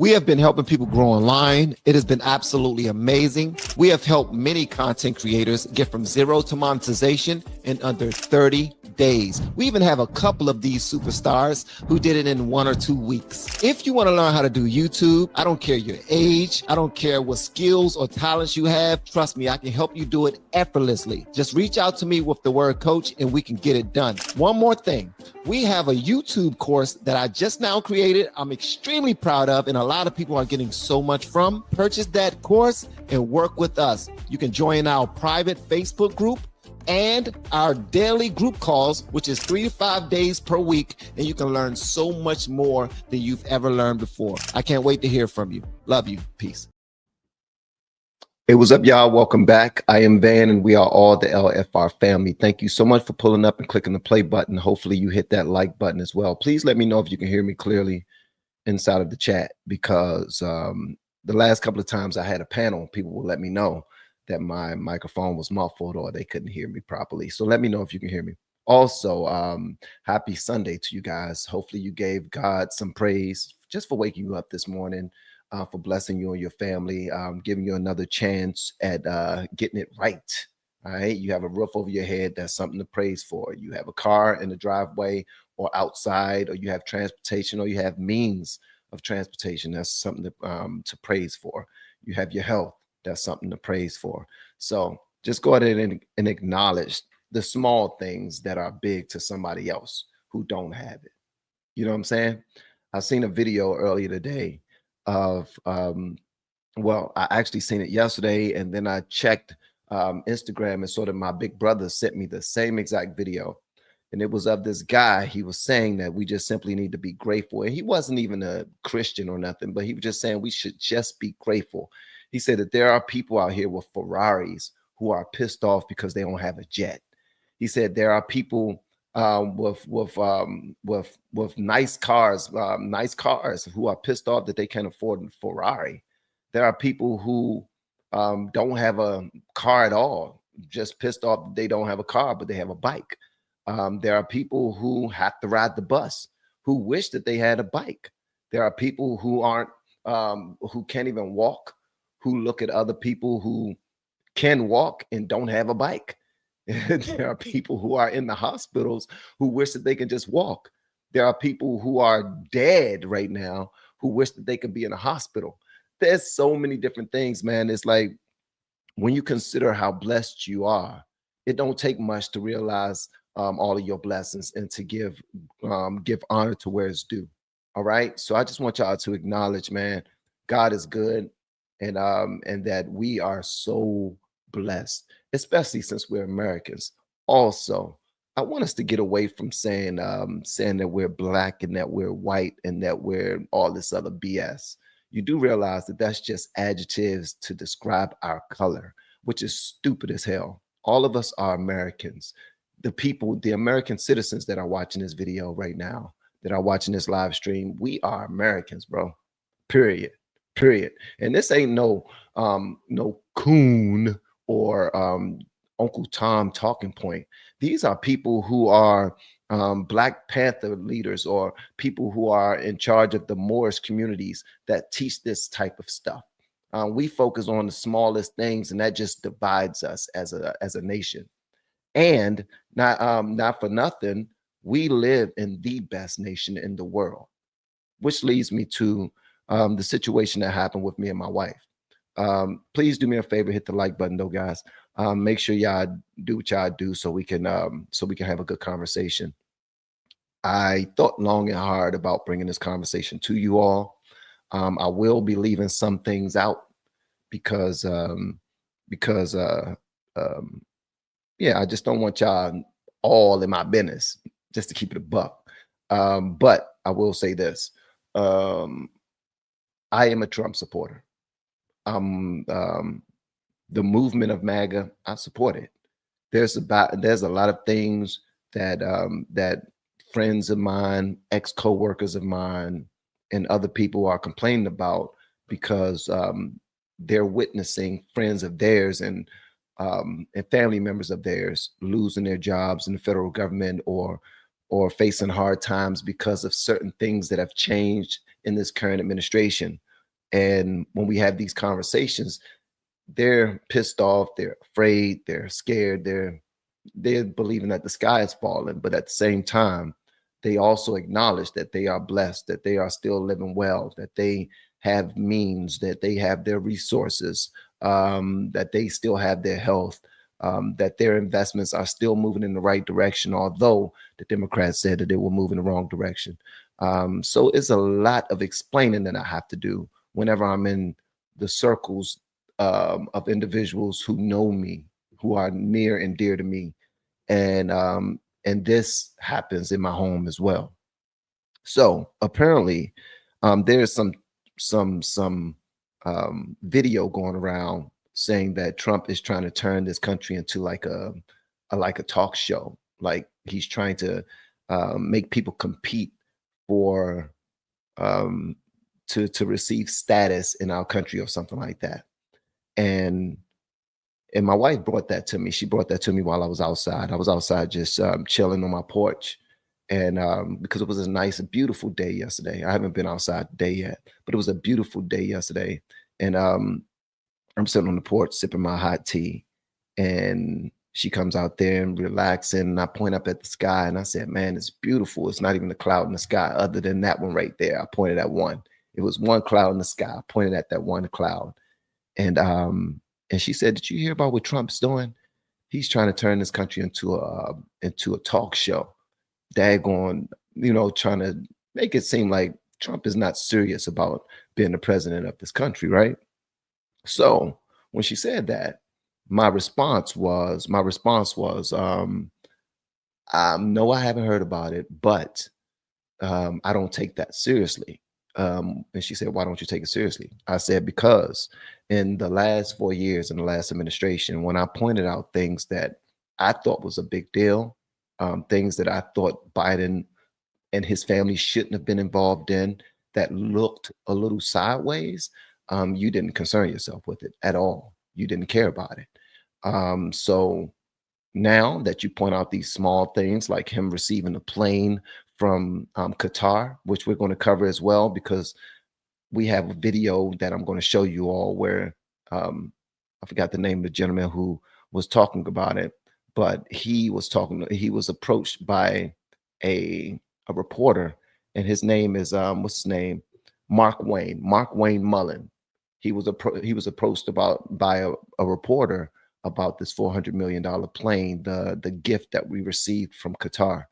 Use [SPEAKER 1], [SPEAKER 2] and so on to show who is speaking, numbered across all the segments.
[SPEAKER 1] We have been helping people grow online. It has been absolutely amazing. We have helped many content creators get from zero to monetization in under 30 days. We even have a couple of these superstars who did it in 1 or 2 weeks. If you want to learn how to do YouTube, I don't care your age, I don't care what skills or talents you have. Trust me, I can help you do it effortlessly. Just reach out to me with the word coach and we can get it done. One more thing. We have a YouTube course that I just now created. I'm extremely proud of, and a lot of people are getting so much from. Purchase that course and work with us. You can join our private Facebook group and our daily group calls, which is 3 to 5 days per week, and you can learn so much more than you've ever learned before. I can't wait to hear from you. Love you. Peace. Hey, what's up, y'all? Welcome back. I am Van, and we are all the LFR family. Thank you so much for pulling up and clicking the play button. Hopefully you hit that like button as well. Please let me know if you can hear me clearly inside of the chat, because the last couple of times I had a panel, people will let me know that my microphone was muffled or they couldn't hear me properly. So let me know if you can hear me. Also, happy Sunday to you guys. Hopefully you gave God some praise just for waking you up this morning, for blessing you and your family, giving you another chance at getting it right. All right. You have a roof over your head. That's something to praise for. You have a car in the driveway or outside, or you have transportation, or you have means of transportation. That's something to praise for. You have your health. That's something to praise for. So just go ahead and acknowledge the small things that are big to somebody else who don't have it. You know what I'm saying? I seen a video earlier today of, well, I actually seen it yesterday, and then I checked Instagram, and sort of my big brother sent me the same exact video. And it was of this guy. He was saying that we just simply need to be grateful. And he wasn't even a Christian or nothing, but he was just saying we should just be grateful. He said that there are people out here with Ferraris who are pissed off because they don't have a jet. He said there are people with nice cars who are pissed off that they can't afford a Ferrari. There are people who don't have a car at all, just pissed off that they don't have a car, but they have a bike. There are people who have to ride the bus who wish that they had a bike. There are people who aren't, who can't even walk, who look at other people who can walk and don't have a bike. There are people who are in the hospitals who wish that they can just walk. There are people who are dead right now who wish that they could be in a hospital. There's so many different things, man. It's like when you consider how blessed you are, it don't take much to realize all of your blessings and to give honor to where it's due. All right. So I just want y'all to acknowledge, man, God is good, and that we are so blessed, especially since we're Americans. Also, I want us to get away from saying that we're black and that we're white and that we're all this other BS. You do realize that that's just adjectives to describe our color, which is stupid as hell. All of us are Americans. The people, the American citizens that are watching this video right now, that are watching this live stream, we are Americans, bro. Period. And this ain't no coon or Uncle Tom talking point. These are people who are Black Panther leaders or people who are in charge of the Moorish communities that teach this type of stuff. We focus on the smallest things, and that just divides us as a nation. And not for nothing, we live in the best nation in the world, which leads me to the situation that happened with me and my wife. Please do me a favor, hit the like button though, guys. Make sure y'all do what y'all do so we can have a good conversation. I thought long and hard about bringing this conversation to you all. I will be leaving some things out because yeah, I just don't want y'all all in my business, just to keep it a buck. But I will say this. I am a Trump supporter. The movement of MAGA, I support it. There's a lot of things that that friends of mine, ex-co-workers of mine, and other people are complaining about because they're witnessing friends of theirs and family members of theirs losing their jobs in the federal government or facing hard times because of certain things that have changed in this current administration. And when we have these conversations, they're pissed off, they're afraid, they're scared, they're believing that the sky is falling, but at the same time, they also acknowledge that they are blessed, that they are still living well, that they have means, that they have their resources, that they still have their health, that their investments are still moving in the right direction, although the Democrats said that they were moving in the wrong direction. So it's a lot of explaining that I have to do whenever I'm in the circles of individuals who know me, who are near and dear to me, and this happens in my home as well. So apparently, there's some video going around saying that Trump is trying to turn this country into like a talk show, like he's trying to make people compete for um, to receive status in our country or something like that. And and my wife brought that to me. She brought that to me while I was outside. I was outside just chilling on my porch. And because it was a nice, beautiful day yesterday. I haven't been outside today yet, but it was a beautiful day yesterday. And I'm sitting on the porch sipping my hot tea. And she comes out there and relaxing. And I point up at the sky and I said, man, it's beautiful. It's not even a cloud in the sky other than that one right there. I pointed at one. It was one cloud in the sky. I pointed at that one cloud. And she said, "Did you hear about what Trump's doing? He's trying to turn this country into a talk show. Daggone, trying to make it seem like Trump is not serious about being the president of this country, right?" So when she said that, my response was, no, I haven't heard about it, but I don't take that seriously. And she said, why don't you take it seriously? I said, because in the last 4 years in the last administration, when I pointed out things that I thought was a big deal, things that I thought Biden and his family shouldn't have been involved in, that looked a little sideways, you didn't concern yourself with it at all. You didn't care about it. So now that you point out these small things like him receiving a plane from Qatar, which we're going to cover as well, because we have a video that I'm going to show you all where I forgot the name of the gentleman who was talking about it, but he was approached by a reporter, and his name is what's his name? Mark Wayne Mullen. He was approached by a reporter about this $400 million plane, the gift that we received from Qatar.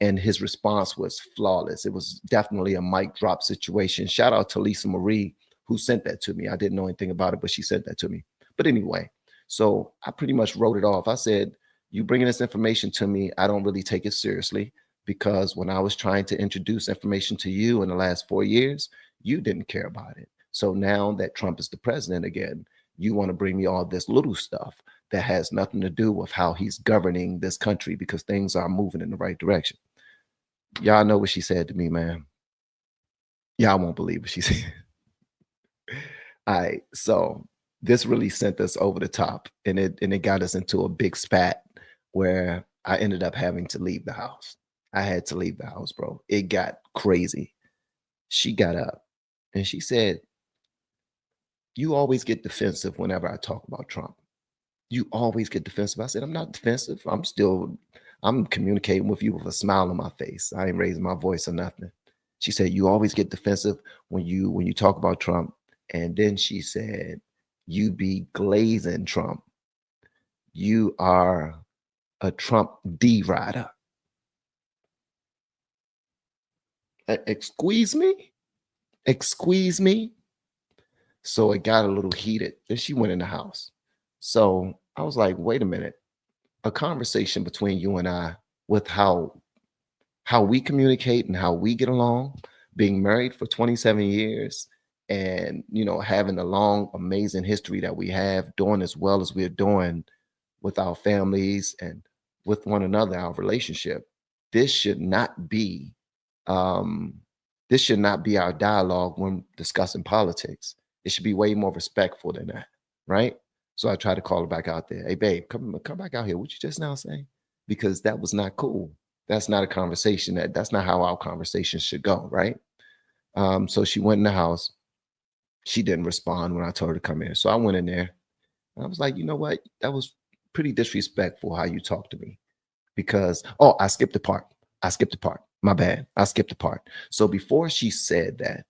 [SPEAKER 1] And his response was flawless. It was definitely a mic drop situation. Shout out to Lisa Marie, who sent that to me. I didn't know anything about it, but she sent that to me. But anyway, so I pretty much wrote it off. I said, you bringing this information to me, I don't really take it seriously, because when I was trying to introduce information to you in the last 4 years, you didn't care about it. So now that Trump is the president again, you want to bring me all this little stuff that has nothing to do with how he's governing this country, because things are moving in the right direction. Y'all know what she said to me, man. Y'all won't believe what she said. All right, so this really sent us over the top, and it got us into a big spat where I ended up having to leave the house. I had to leave the house, bro. It got crazy. She got up and she said, "You always get defensive whenever I talk about Trump. You always get defensive." I said, "I'm not defensive. I'm communicating with you with a smile on my face. I ain't raising my voice or nothing." She said, "You always get defensive when you talk about Trump." And then she said, "You be glazing Trump. You are a Trump D rider." Squeeze me? Squeeze me? So it got a little heated. Then she went in the house. So I was like, wait a minute. A conversation between you and I, with how we communicate and how we get along, being married for 27 years, and having a long amazing history that we have, doing as well as we're doing with our families and with one another, our relationship. This should not be um this should not be our dialogue when discussing politics. It should be way more respectful than that, right? So I tried to call her back out there. Hey, babe, come back out here. What you just now say? Because that was not cool. That's not a conversation. That's not how our conversation should go, right? So she went in the house, She didn't respond when I told her to come in. So I went in there and I was like, you know what? That was pretty disrespectful how you talked to me because, oh, I skipped the part. I skipped the part. My bad. I skipped the part. So before she said that,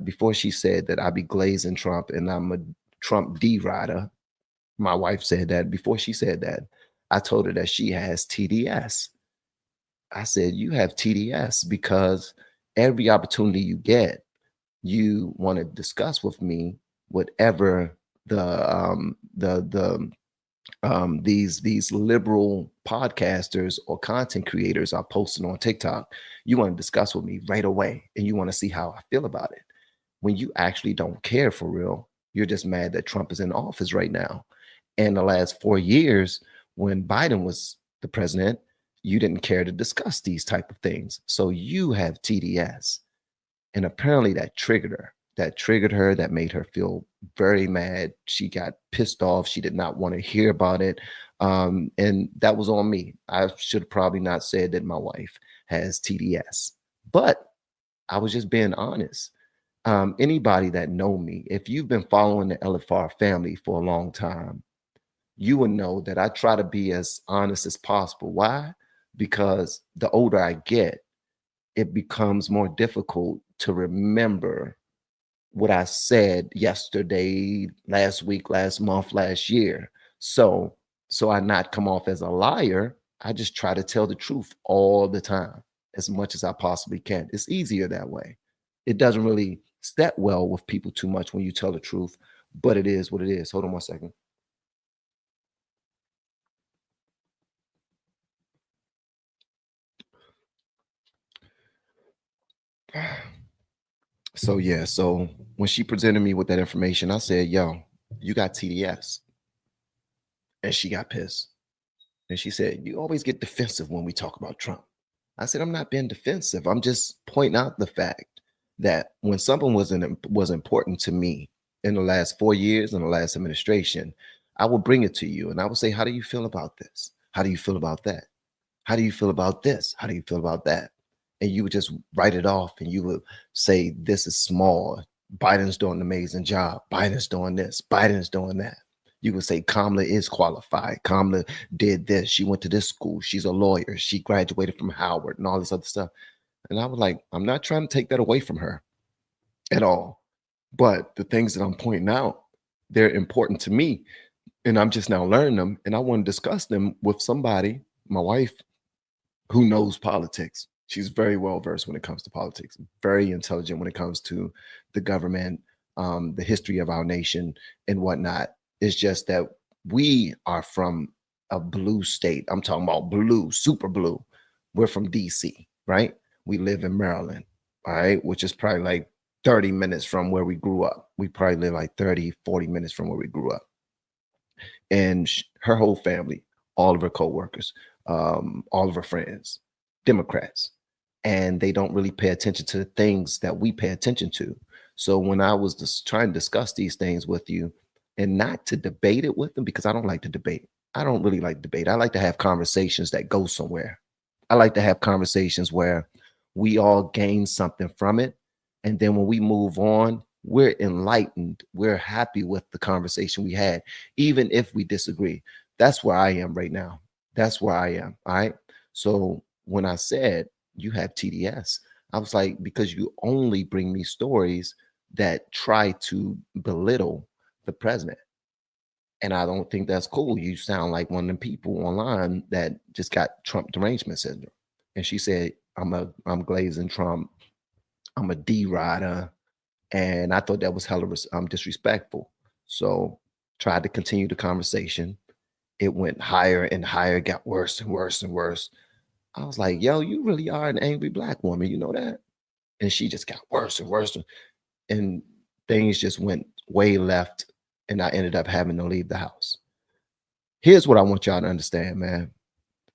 [SPEAKER 1] before she said that I be glazing Trump and I'm a Trump D rider, my wife said that. Before she said that, I told her that she has TDS. I said, you have TDS because every opportunity you get, you want to discuss with me whatever these liberal podcasters or content creators are posting on TikTok. You want to discuss with me right away, and you want to see how I feel about it. When you actually don't care for real, you're just mad that Trump is in office right now. And the last 4 years, when Biden was the president, you didn't care to discuss these type of things. So you have TDS. And apparently that triggered her. That triggered her, that made her feel very mad. She got pissed off. She did not want to hear about it. And that was on me. I should probably not said that my wife has TDS. But I was just being honest. Anybody that know me, if you've been following the LFR family for a long time, you would know that I try to be as honest as possible. Why? Because the older I get, it becomes more difficult to remember what I said yesterday, last week, last month, last year. So, so I not come off as a liar. I just try to tell the truth all the time, as much as I possibly can. It's easier that way. It doesn't really set well with people too much when you tell the truth, but it is what it is. Hold on one second. So yeah, so when she presented me with that information, I said, "Yo, you got TDS," and she got pissed. And she said, "You always get defensive when we talk about Trump." I said, "I'm not being defensive. I'm just pointing out the fact that when something was important to me in the last 4 years in the last administration, I will bring it to you and I will say, how do you feel about this? How do you feel about that? How do you feel about this? How do you feel about that?" And you would just write it off and you would say, this is small. Biden's doing an amazing job. Biden's doing this. Biden's doing that. You would say Kamala is qualified. Kamala did this. She went to this school. She's a lawyer. She graduated from Howard and all this other stuff. And I was like, I'm not trying to take that away from her at all. But the things that I'm pointing out, they're important to me. And I'm just now learning them. And I want to discuss them with somebody, my wife, who knows politics. She's very well versed when it comes to politics, very intelligent when it comes to the government, the history of our nation, and whatnot. It's just that we are from a blue state. I'm talking about blue, super blue. We're from DC, right? We live in Maryland, all right, which is probably like 30 minutes from where we grew up. We probably live like 30, 40 minutes from where we grew up. And her whole family, all of her coworkers, all of her friends, Democrats, and they don't really pay attention to the things that we pay attention to. So when I was just trying to discuss these things with you, and not to debate it with them, because I don't like to debate. I don't really like debate. I like to have conversations that go somewhere. I like to have conversations where we all gain something from it, and then when we move on, we're enlightened. We're happy with the conversation we had, even if we disagree. That's where I am right now. That's where I am. All right. So when I said you have TDS, I was like, because you only bring me stories that try to belittle the president. And I don't think that's cool. You sound like one of them people online that just got Trump derangement syndrome. And she said, I'm glazing Trump. I'm a D rider. And I thought that was hella disrespectful. So tried to continue the conversation. It went higher and higher, got worse and worse and worse. I was like, yo, you really are an angry black woman. You know that? And she just got worse and worse. And things just went way left. And I ended up having to leave the house. Here's what I want y'all to understand, man.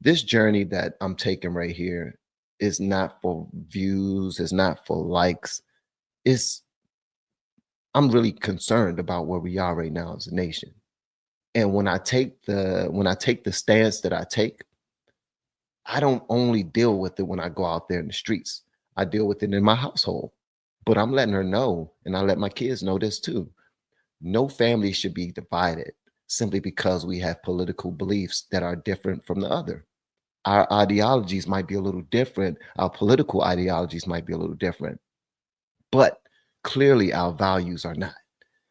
[SPEAKER 1] This journey that I'm taking right here is not for views, it's not for likes. It's I'm really concerned about where we are right now as a nation. And when I take the stance that I take, I don't only deal with it when I go out there in the streets. I deal with it in my household. But I'm letting her know, and I let my kids know this too. No family should be divided simply because we have political beliefs that are different from the other. Our ideologies might be a little different. Our political ideologies might be a little different, but clearly our values are not.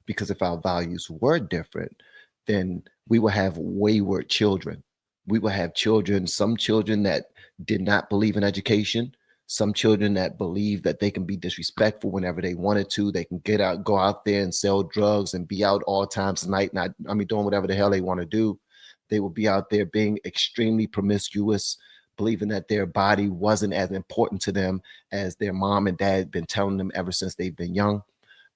[SPEAKER 1] Because if our values were different, then we would have wayward children. We would have children, some children that did not believe in education, some children that believe that they can be disrespectful whenever they wanted to. They can get out, go out there and sell drugs and be out all times of night, not, I mean, doing whatever the hell they want to do. They will be out there being extremely promiscuous, believing that their body wasn't as important to them as their mom and dad had been telling them ever since they've been young.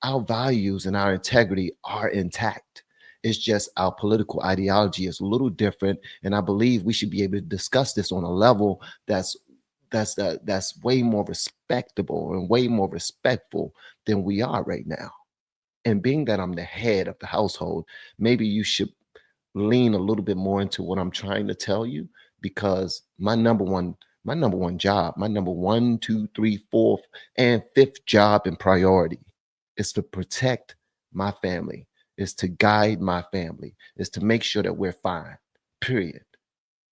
[SPEAKER 1] Our values and our integrity are intact. It's just our political ideology is a little different, and I believe we should be able to discuss this on a level that's way more respectable and way more respectful than we are right now. And being that I'm the head of the household, maybe you should lean a little bit more into what I'm trying to tell you, because my number one job, my number one, two, three, fourth, and fifth job and priority is to protect my family, is to guide my family, is to make sure that we're fine. Period.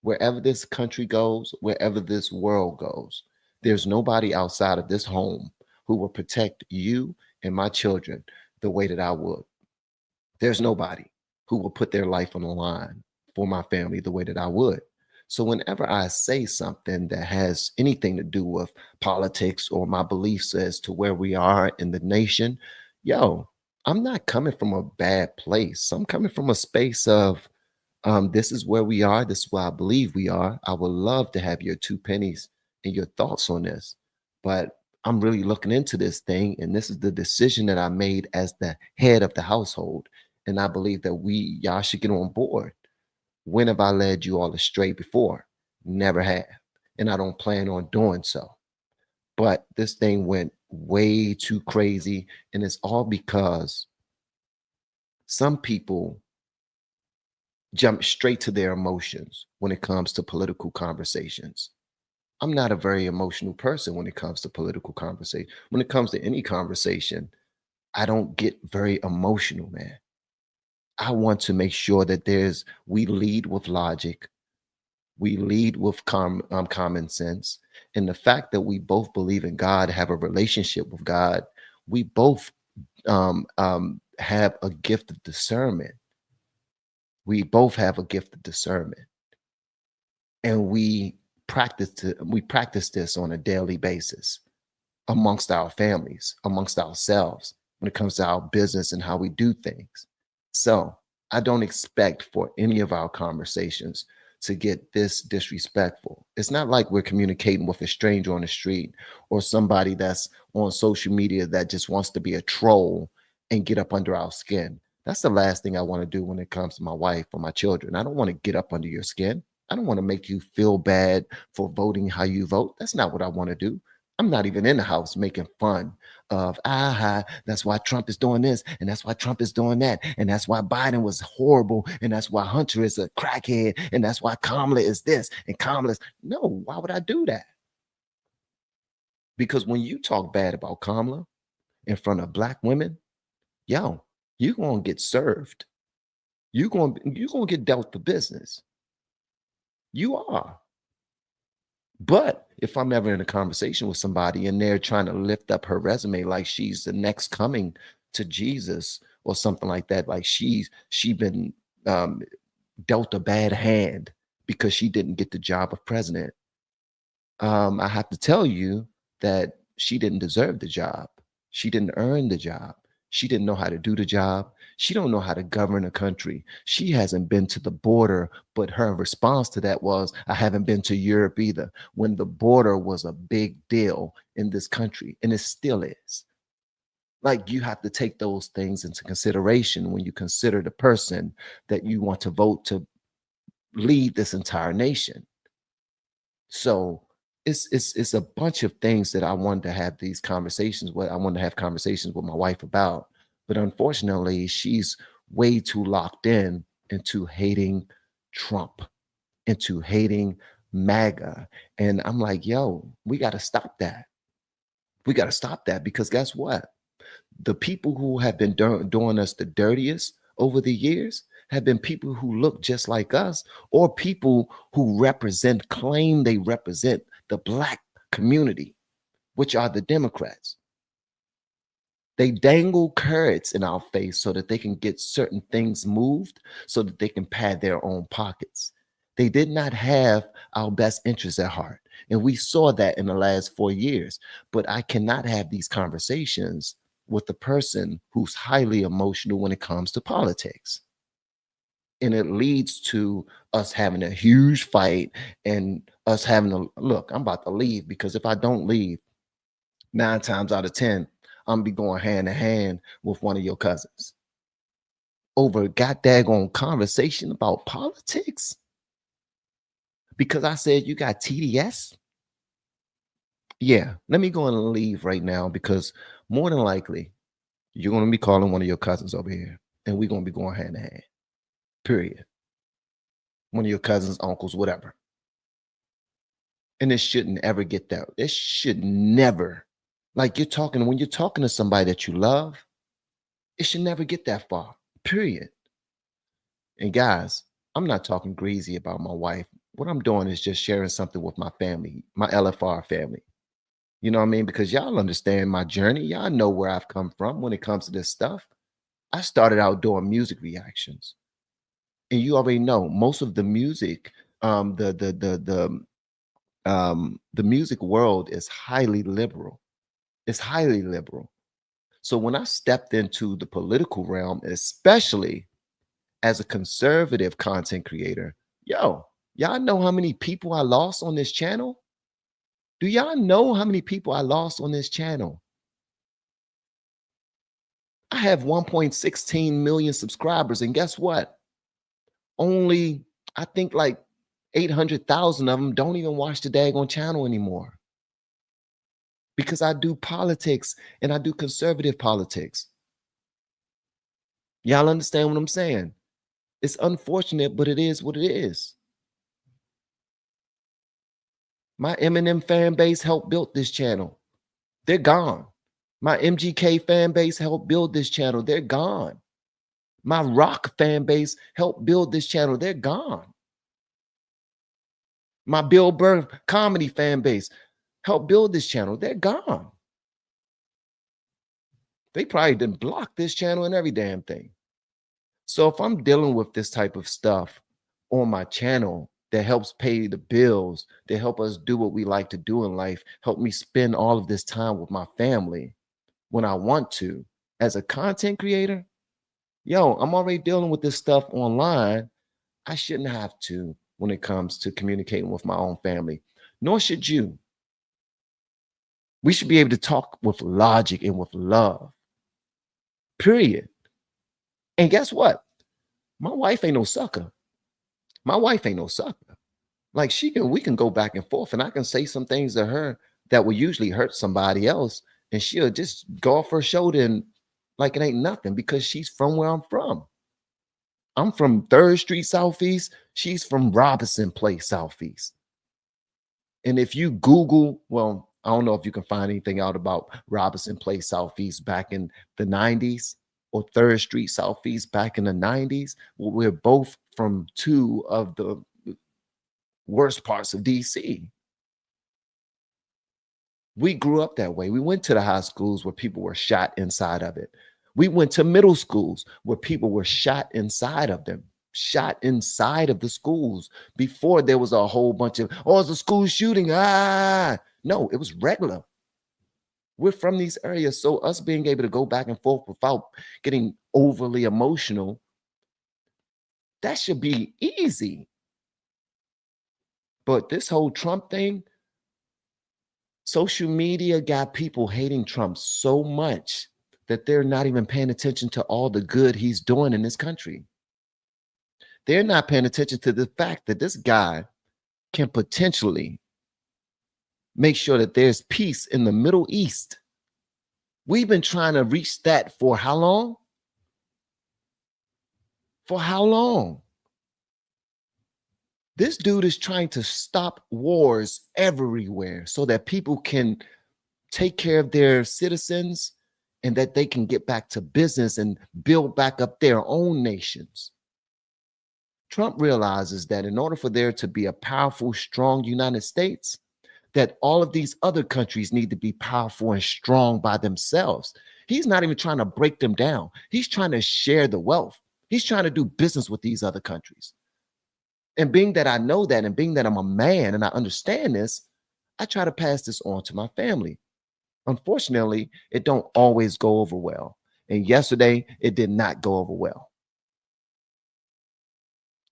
[SPEAKER 1] Wherever this country goes, wherever this world goes, there's nobody outside of this home who will protect you and my children the way that I would. There's nobody who will put their life on the line for my family the way that I would. So whenever I say something that has anything to do with politics or my beliefs as to where we are in the nation, yo, I'm not coming from a bad place. I'm coming from a space of this is where we are. This is where I believe we are. I would love to have your two pennies and your thoughts on this, but I'm really looking into this thing, and this is the decision that I made as the head of the household. And I believe that y'all should get on board. When have I led you all astray before? Never have. And I don't plan on doing so. But this thing went way too crazy. And it's all because some people jump straight to their emotions when it comes to political conversations. I'm not a very emotional person when it comes to political conversation. When it comes to any conversation, I don't get very emotional, man. I want to make sure that we lead with logic, we lead with common sense, and the fact that we both believe in God, have a relationship with God, we both have a gift of discernment. We both have a gift of discernment, and we practice this on a daily basis amongst our families, amongst ourselves, when it comes to our business and how we do things. So I don't expect for any of our conversations to get this disrespectful. It's not like we're communicating with a stranger on the street or somebody that's on social media that just wants to be a troll and get up under our skin. That's the last thing I want to do when it comes to my wife or my children. I don't want to get up under your skin. I don't want to make you feel bad for voting how you vote. That's not what I want to do. I'm not even in the house making fun of that's why Trump is doing this, and that's why Trump is doing that, and that's why Biden was horrible, and that's why Hunter is a crackhead, and that's why Kamala is this and Kamala is no. Why would I do that? Because when you talk bad about Kamala in front of black women, yo, you're gonna get served. You're gonna get dealt the business. You are. But if I'm ever in a conversation with somebody and they're trying to lift up her resume like she's the next coming to Jesus or something like that, like she been um, dealt a bad hand because she didn't get the job of president, I have to tell you that she didn't deserve the job. She didn't earn the job. She didn't know how to do the job. She don't know how to govern a country. She hasn't been to the border, but her response to that was, I haven't been to Europe either, when the border was a big deal in this country, and it still is. Like, you have to take those things into consideration when you consider the person that you want to vote to lead this entire nation. So it's a bunch of things that I wanted to have these conversations with. I wanted to have conversations with my wife about, but unfortunately, she's way too locked in into hating Trump, into hating MAGA, and I'm like, yo, we got to stop that. We got to stop that because guess what? The people who have been doing us the dirtiest over the years have been people who look just like us or people who claim they represent the black community, which are the Democrats. They dangle carrots in our face so that they can get certain things moved so that they can pad their own pockets. They did not have our best interests at heart. And we saw that in the last 4 years. But I cannot have these conversations with a person who's highly emotional when it comes to politics. And it leads to us having a huge fight and us having to look. I'm about to leave because if I don't leave, 9 times out of 10, I'm gonna be going hand in hand with one of your cousins over a goddamn conversation about politics because I said you got TDS. Yeah, let me go and leave right now because more than likely you're gonna be calling one of your cousins over here, and we're gonna be going hand in hand. Period. One of your cousins, uncles, whatever. And it shouldn't ever get that. It should never. Like when you're talking to somebody that you love, it should never get that far. Period. And guys, I'm not talking greasy about my wife. What I'm doing is just sharing something with my family, my LFR family. You know what I mean? Because y'all understand my journey. Y'all know where I've come from when it comes to this stuff. I started out doing music reactions. And you already know most of the music, the music world is highly liberal. It's highly liberal. So when I stepped into the political realm, especially as a conservative content creator, y'all know how many people I lost on this channel? Do y'all know how many people I lost on this channel? I have 1.16 million subscribers, and guess what? Only, I think like 800,000 of them don't even watch the daggone channel anymore because I do politics and I do conservative politics. Y'all understand what I'm saying? It's unfortunate, but it is what it is. My Eminem fan base helped build this channel. They're gone. My MGK fan base helped build this channel. They're gone. My rock fan base helped build this channel. They're gone. My Bill Burr comedy fan base helped build this channel. They're gone. They probably didn't block this channel and every damn thing. So if I'm dealing with this type of stuff on my channel that helps pay the bills, that help us do what we like to do in life, help me spend all of this time with my family when I want to, as a content creator, I'm already dealing with this stuff online. I shouldn't have to when it comes to communicating with my own family, nor should you. We should be able to talk with logic and with love, period. And guess what? My wife ain't no sucker. My wife ain't no sucker. Like we can go back and forth, and I can say some things to her that will usually hurt somebody else, and she'll just go off her shoulder and like it ain't nothing because she's from where I'm from. I'm from 3rd Street Southeast. She's from Robinson Place Southeast. And if you Google, well, I don't know if you can find anything out about Robinson Place Southeast back in the 90s or 3rd Street Southeast back in the 90s. Well, we're both from two of the worst parts of DC. We grew up that way. We went to the high schools where people were shot inside of it. We went to middle schools where people were shot inside of them, shot inside of the schools before there was a whole bunch of, oh, it's a school shooting. No, it was regular. We're from these areas. So us being able to go back and forth without getting overly emotional, that should be easy. But this whole Trump thing, social media got people hating Trump so much that they're not even paying attention to all the good he's doing in this country. They're not paying attention to the fact that this guy can potentially make sure that there's peace in the Middle East. We've been trying to reach that for how long? For how long? This dude is trying to stop wars everywhere so that people can take care of their citizens, and that they can get back to business and build back up their own nations. Trump realizes that in order for there to be a powerful, strong United States, that all of these other countries need to be powerful and strong by themselves. He's not even trying to break them down. He's trying to share the wealth. He's trying to do business with these other countries. And being that I know that, and being that I'm a man and I understand this, I try to pass this on to my family. Unfortunately, it don't always go over well. And yesterday, it did not go over well.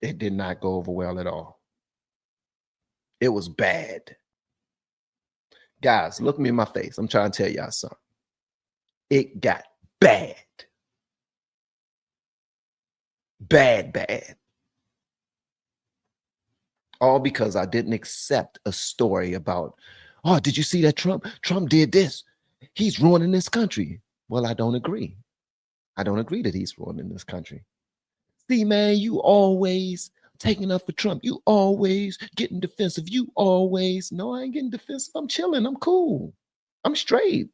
[SPEAKER 1] It did not go over well at all. It was bad. Guys, look me in my face. I'm trying to tell y'all something. It got bad. Bad, bad. All because I didn't accept a story about, oh, did you see that Trump did this? He's ruining this country. Well, I don't agree. I don't agree that he's ruining this country. See, man, you always taking up for Trump. You always getting defensive. You always, no, I ain't getting defensive. I'm chilling. I'm cool. I'm straight.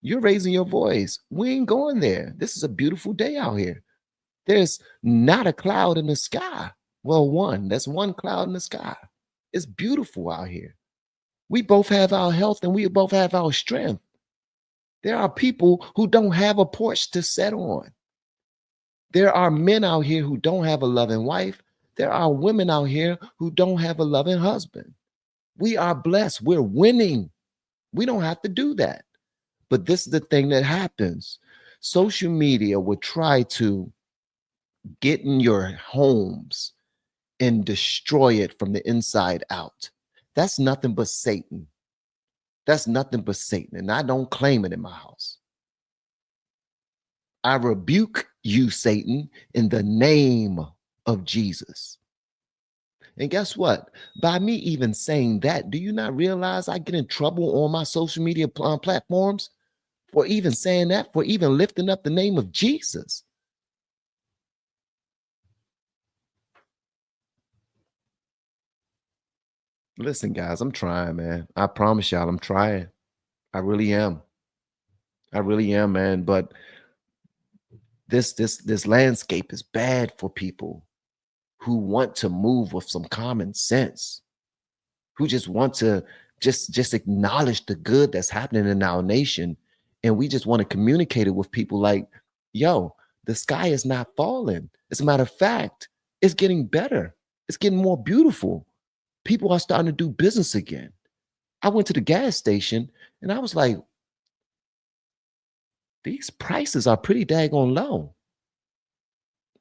[SPEAKER 1] You're raising your voice. We ain't going there. This is a beautiful day out here. There's not a cloud in the sky. Well, there's one cloud in the sky. It's beautiful out here. We both have our health and we both have our strength. There are people who don't have a porch to sit on. There are men out here who don't have a loving wife. There are women out here who don't have a loving husband. We are blessed. We're winning. We don't have to do that. But this is the thing that happens. Social media will try to get in your homes and destroy it from the inside out. That's nothing but Satan. That's nothing but Satan. And I don't claim it in my house. I rebuke you, Satan, in the name of Jesus. And guess what? By me even saying that, do you not realize I get in trouble on my social media platforms for even saying that, for even lifting up the name of Jesus? Listen, guys, I'm trying, man. I promise y'all I'm trying. I really am. I really am, man. But this landscape is bad for people who want to move with some common sense, who just want to just acknowledge the good that's happening in our nation. And we just want to communicate it with people like, yo, the sky is not falling. As a matter of fact, it's getting better. It's getting more beautiful. People are starting to do business again. I went to the gas station and I was like, these prices are pretty daggone low.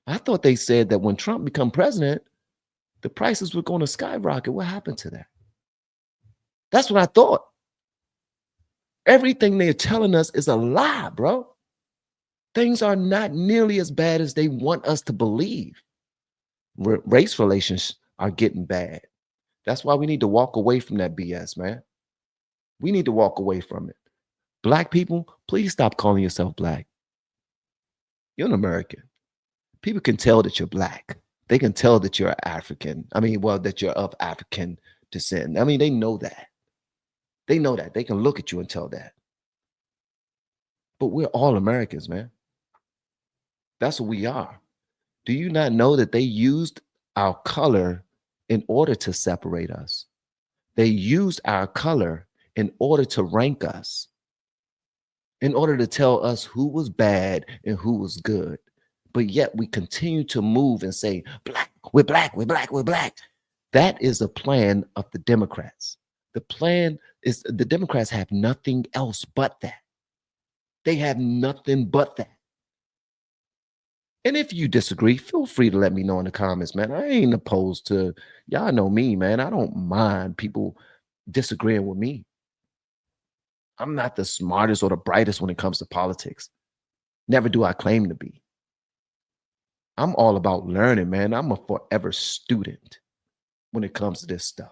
[SPEAKER 1] I thought they said that when Trump become president, the prices were going to skyrocket. What happened to that? That's what I thought. Everything they're telling us is a lie, bro. Things are not nearly as bad as they want us to believe. Race relations are getting bad. That's why we need to walk away from that BS, man. We need to walk away from it. Black people, please stop calling yourself black. You're an American. People can tell that you're black. They can tell that you're African. I mean, well, that you're of African descent. I mean, they know that. They know that. They can look at you and tell that. But we're all Americans, man. That's what we are. Do you not know that they used our color in order to separate us? They used our color in order to rank us, in order to tell us who was bad and who was good. But yet we continue to move and say, black, we're black, we're black, we're black. That is a plan of the Democrats. The plan is the Democrats have nothing else but that. They have nothing but that. And if you disagree, feel free to let me know in the comments, man. I ain't opposed to, y'all know me, man. I don't mind people disagreeing with me. I'm not the smartest or the brightest when it comes to politics. Never do I claim to be. I'm all about learning, man. I'm a forever student when it comes to this stuff.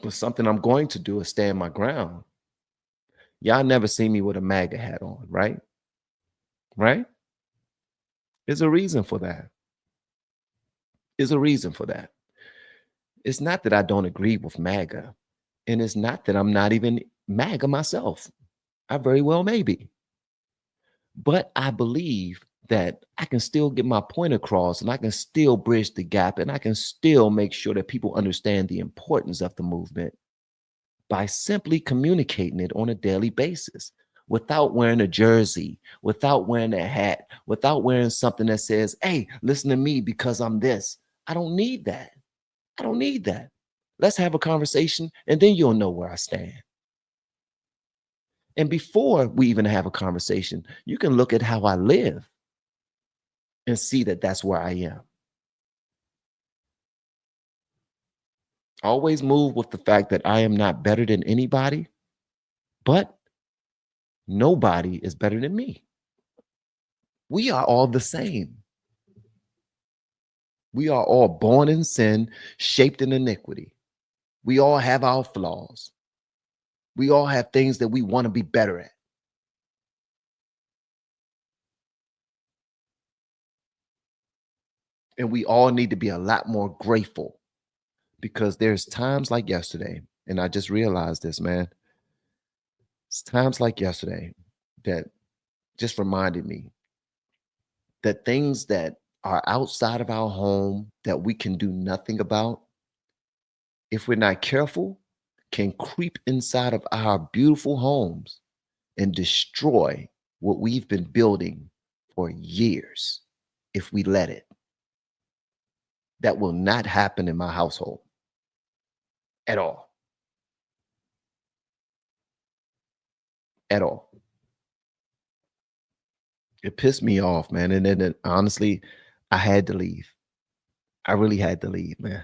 [SPEAKER 1] But something I'm going to do is stand my ground. Y'all never see me with a MAGA hat on, right? Right? There's a reason for that. There's a reason for that. It's not that I don't agree with MAGA, and it's not that I'm not even MAGA myself. I very well may be. But I believe that I can still get my point across and I can still bridge the gap and I can still make sure that people understand the importance of the movement by simply communicating it on a daily basis without wearing a jersey, without wearing a hat, without wearing something that says, hey, listen to me because I'm this. I don't need that. I don't need that. Let's have a conversation and then you'll know where I stand. And before we even have a conversation, you can look at how I live and see that that's where I am. Always move with the fact that I am not better than anybody, but nobody is better than me. We are all the same. We are all born in sin, shaped in iniquity. We all have our flaws. We all have things that we want to be better at. And we all need to be a lot more grateful because there's times like yesterday, and I just realized this, man. It's times like yesterday that just reminded me that things that are outside of our home that we can do nothing about, if we're not careful, can creep inside of our beautiful homes and destroy what we've been building for years if we let it. That will not happen in my household at all. At all. It pissed me off, man. And then honestly, I had to leave. I really had to leave, man.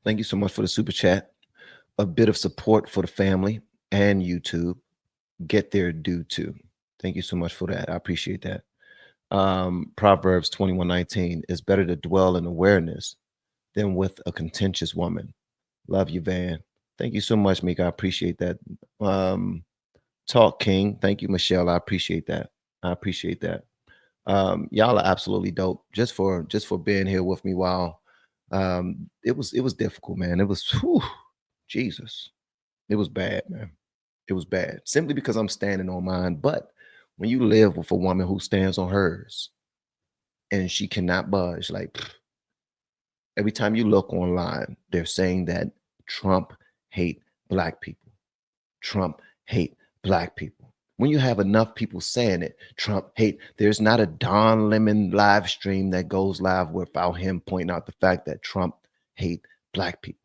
[SPEAKER 1] Thank you so much for the super chat. A bit of support for the family and YouTube. Get their due too. Thank you so much for that. I appreciate that. Proverbs 21:19 is better to dwell in awareness than with a contentious woman. Love you, Van. Thank you so much, Mika. I appreciate that. Talk King. Thank you, Michelle. I appreciate that. I appreciate that. Y'all are absolutely dope. Just for being here with me while it was difficult, man. It was whew, Jesus. It was bad, man. It was bad. Simply because I'm standing on mine. But when you live with a woman who stands on hers and she cannot budge, like every time you look online, they're saying that Trump hate black people. Trump hate black people. When you have enough people saying it, Trump hate, there's not a Don Lemon live stream that goes live without him pointing out the fact that Trump hate black people.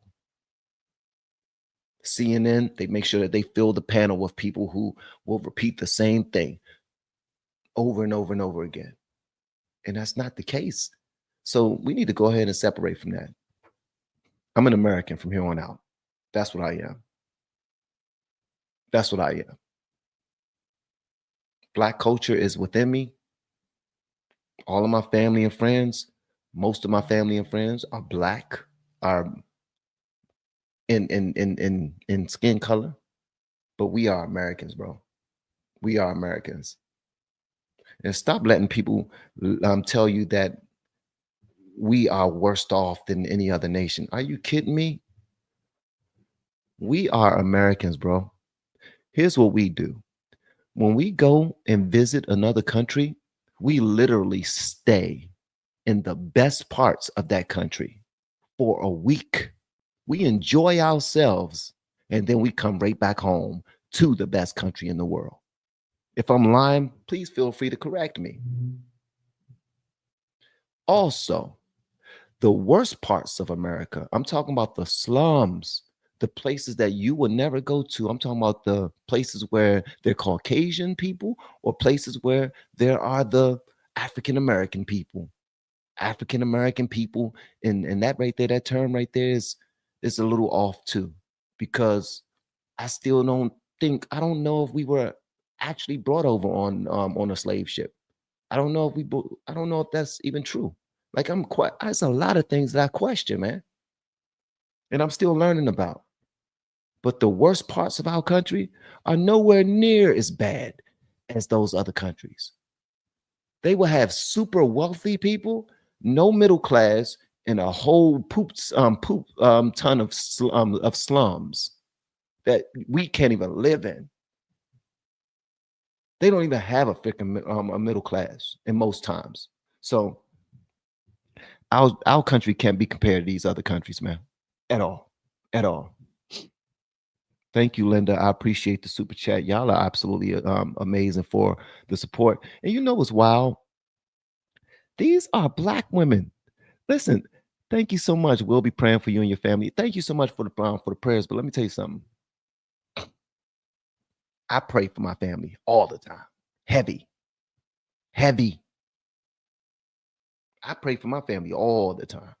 [SPEAKER 1] CNN, they make sure that they fill the panel with people who will repeat the same thing over and over and over again. And that's not the case. So we need to go ahead and separate from that. I'm an American from here on out. That's what I am. That's what I am. Black culture is within me. All of my family and friends, most of my family and friends are black, are in skin color, but we are Americans, bro. We are Americans. And stop letting people tell you that we are worse off than any other nation. Are you kidding me? We are Americans, bro. Here's what we do. When we go and visit another country, we literally stay in the best parts of that country for a week. We enjoy ourselves and then we come right back home to the best country in the world. If I'm lying, please feel free to correct me. Also, the worst parts of America, I'm talking about the slums, the places that you would never go to. I'm talking about the places where they're Caucasian people or places where there are the African American people. African American people, and that right there, that term right there is a little off too, because I still I don't know if we were actually brought over on a slave ship. I don't know if I don't know if that's even true. Like I'm quite, there's a lot of things that I question, man, and I'm still learning about. But the worst parts of our country are nowhere near as bad as those other countries. They will have super wealthy people, no middle class, and a whole ton of slums that we can't even live in. They don't even have a middle class in most times. So our country can't be compared to these other countries, man, at all, at all. Thank you, Linda. I appreciate the super chat. Y'all are absolutely amazing for the support. And you know what's wild? These are Black women. Listen, thank you so much. We'll be praying for you and your family. Thank you so much for the prayers. But let me tell you something. I pray for my family all the time. Heavy, heavy. I pray for my family all the time.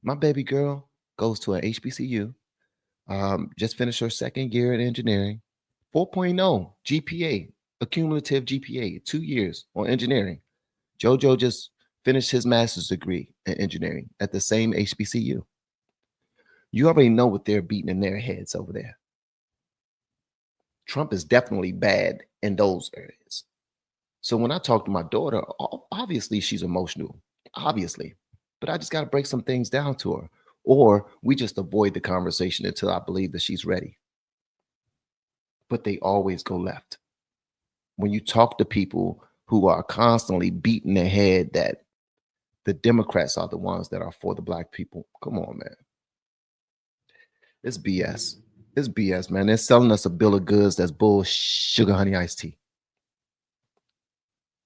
[SPEAKER 1] My baby girl goes to an HBCU. Just finished her second year in engineering. 4.0 GPA, accumulative GPA, 2 years on engineering. JoJo just finished his master's degree in engineering at the same HBCU. You already know what they're beating in their heads over there. Trump is definitely bad in those areas. So when I talk to my daughter, obviously she's emotional, obviously, but I just got to break some things down to her, or we just avoid the conversation until I believe that she's ready. But they always go left. When you talk to people who are constantly beating their head that the Democrats are the ones that are for the Black people, come on, man. It's BS. It's BS, man. They're selling us a bill of goods that's bull sugar honey iced tea.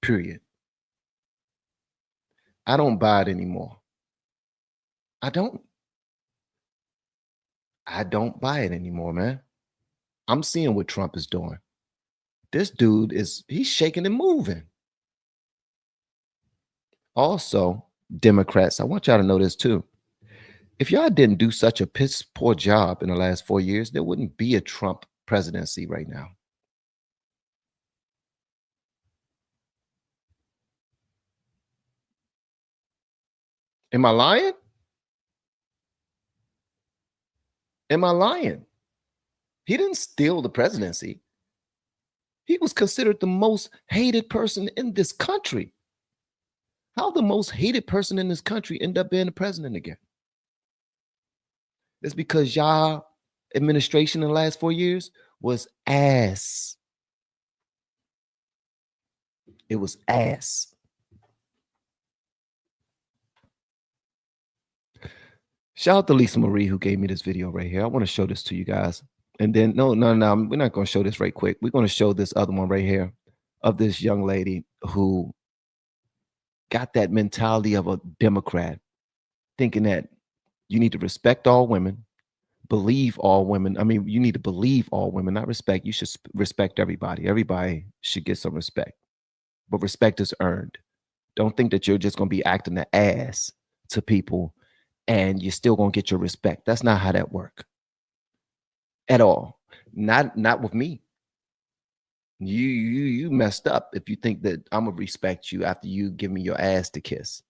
[SPEAKER 1] Period. I don't buy it anymore. I don't. I don't buy it anymore, man. I'm seeing what Trump is doing. This dude he's shaking and moving. Also, Democrats, I want y'all to know this too. If y'all didn't do such a piss poor job in the last 4 years, there wouldn't be a Trump presidency right now. Am I lying? Am I lying? He didn't steal the presidency. He was considered the most hated person in this country. How the most hated person in this country end up being the president again? It's because y'all administration in the last 4 years was ass. It was ass. Shout out to Lisa Marie who gave me this video right here. I want to show this to you guys. And then, no, we're not going to show this right quick. We're going to show this other one right here of this young lady who got that mentality of a Democrat, thinking that you need to respect all women, believe all women. I mean, you need to believe all women, not respect. You should respect everybody. Everybody should get some respect, but respect is earned. Don't think that you're just going to be acting the ass to people and you're still going to get your respect. That's not how that works at all. Not with me. You messed up if you think that I'm gonna respect you after you give me your ass to kiss.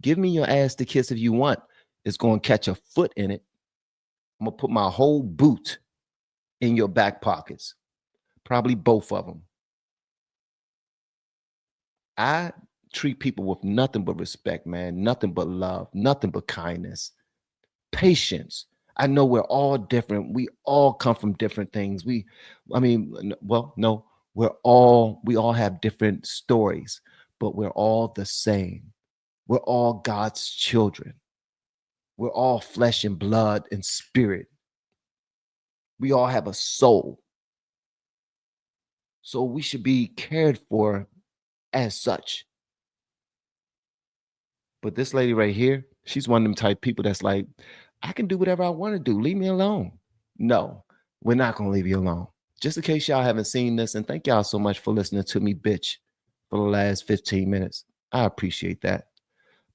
[SPEAKER 1] Give me your ass to kiss if you want. It's going to catch a foot in it. I'm gonna put my whole boot in your back pockets, probably both of them. I treat people with nothing but respect, man, nothing but love, nothing but kindness, patience. I know we're all different. We all come from different things. We all have different stories, but we're all the same. We're all God's children. We're all flesh and blood and spirit. We all have a soul. So we should be cared for as such. But this lady right here, she's one of them type people that's like, I can do whatever I want to do. Leave me alone. No, we're not going to leave you alone. Just in case y'all haven't seen this, and thank y'all so much for listening to me bitch for the last 15 minutes. I appreciate that.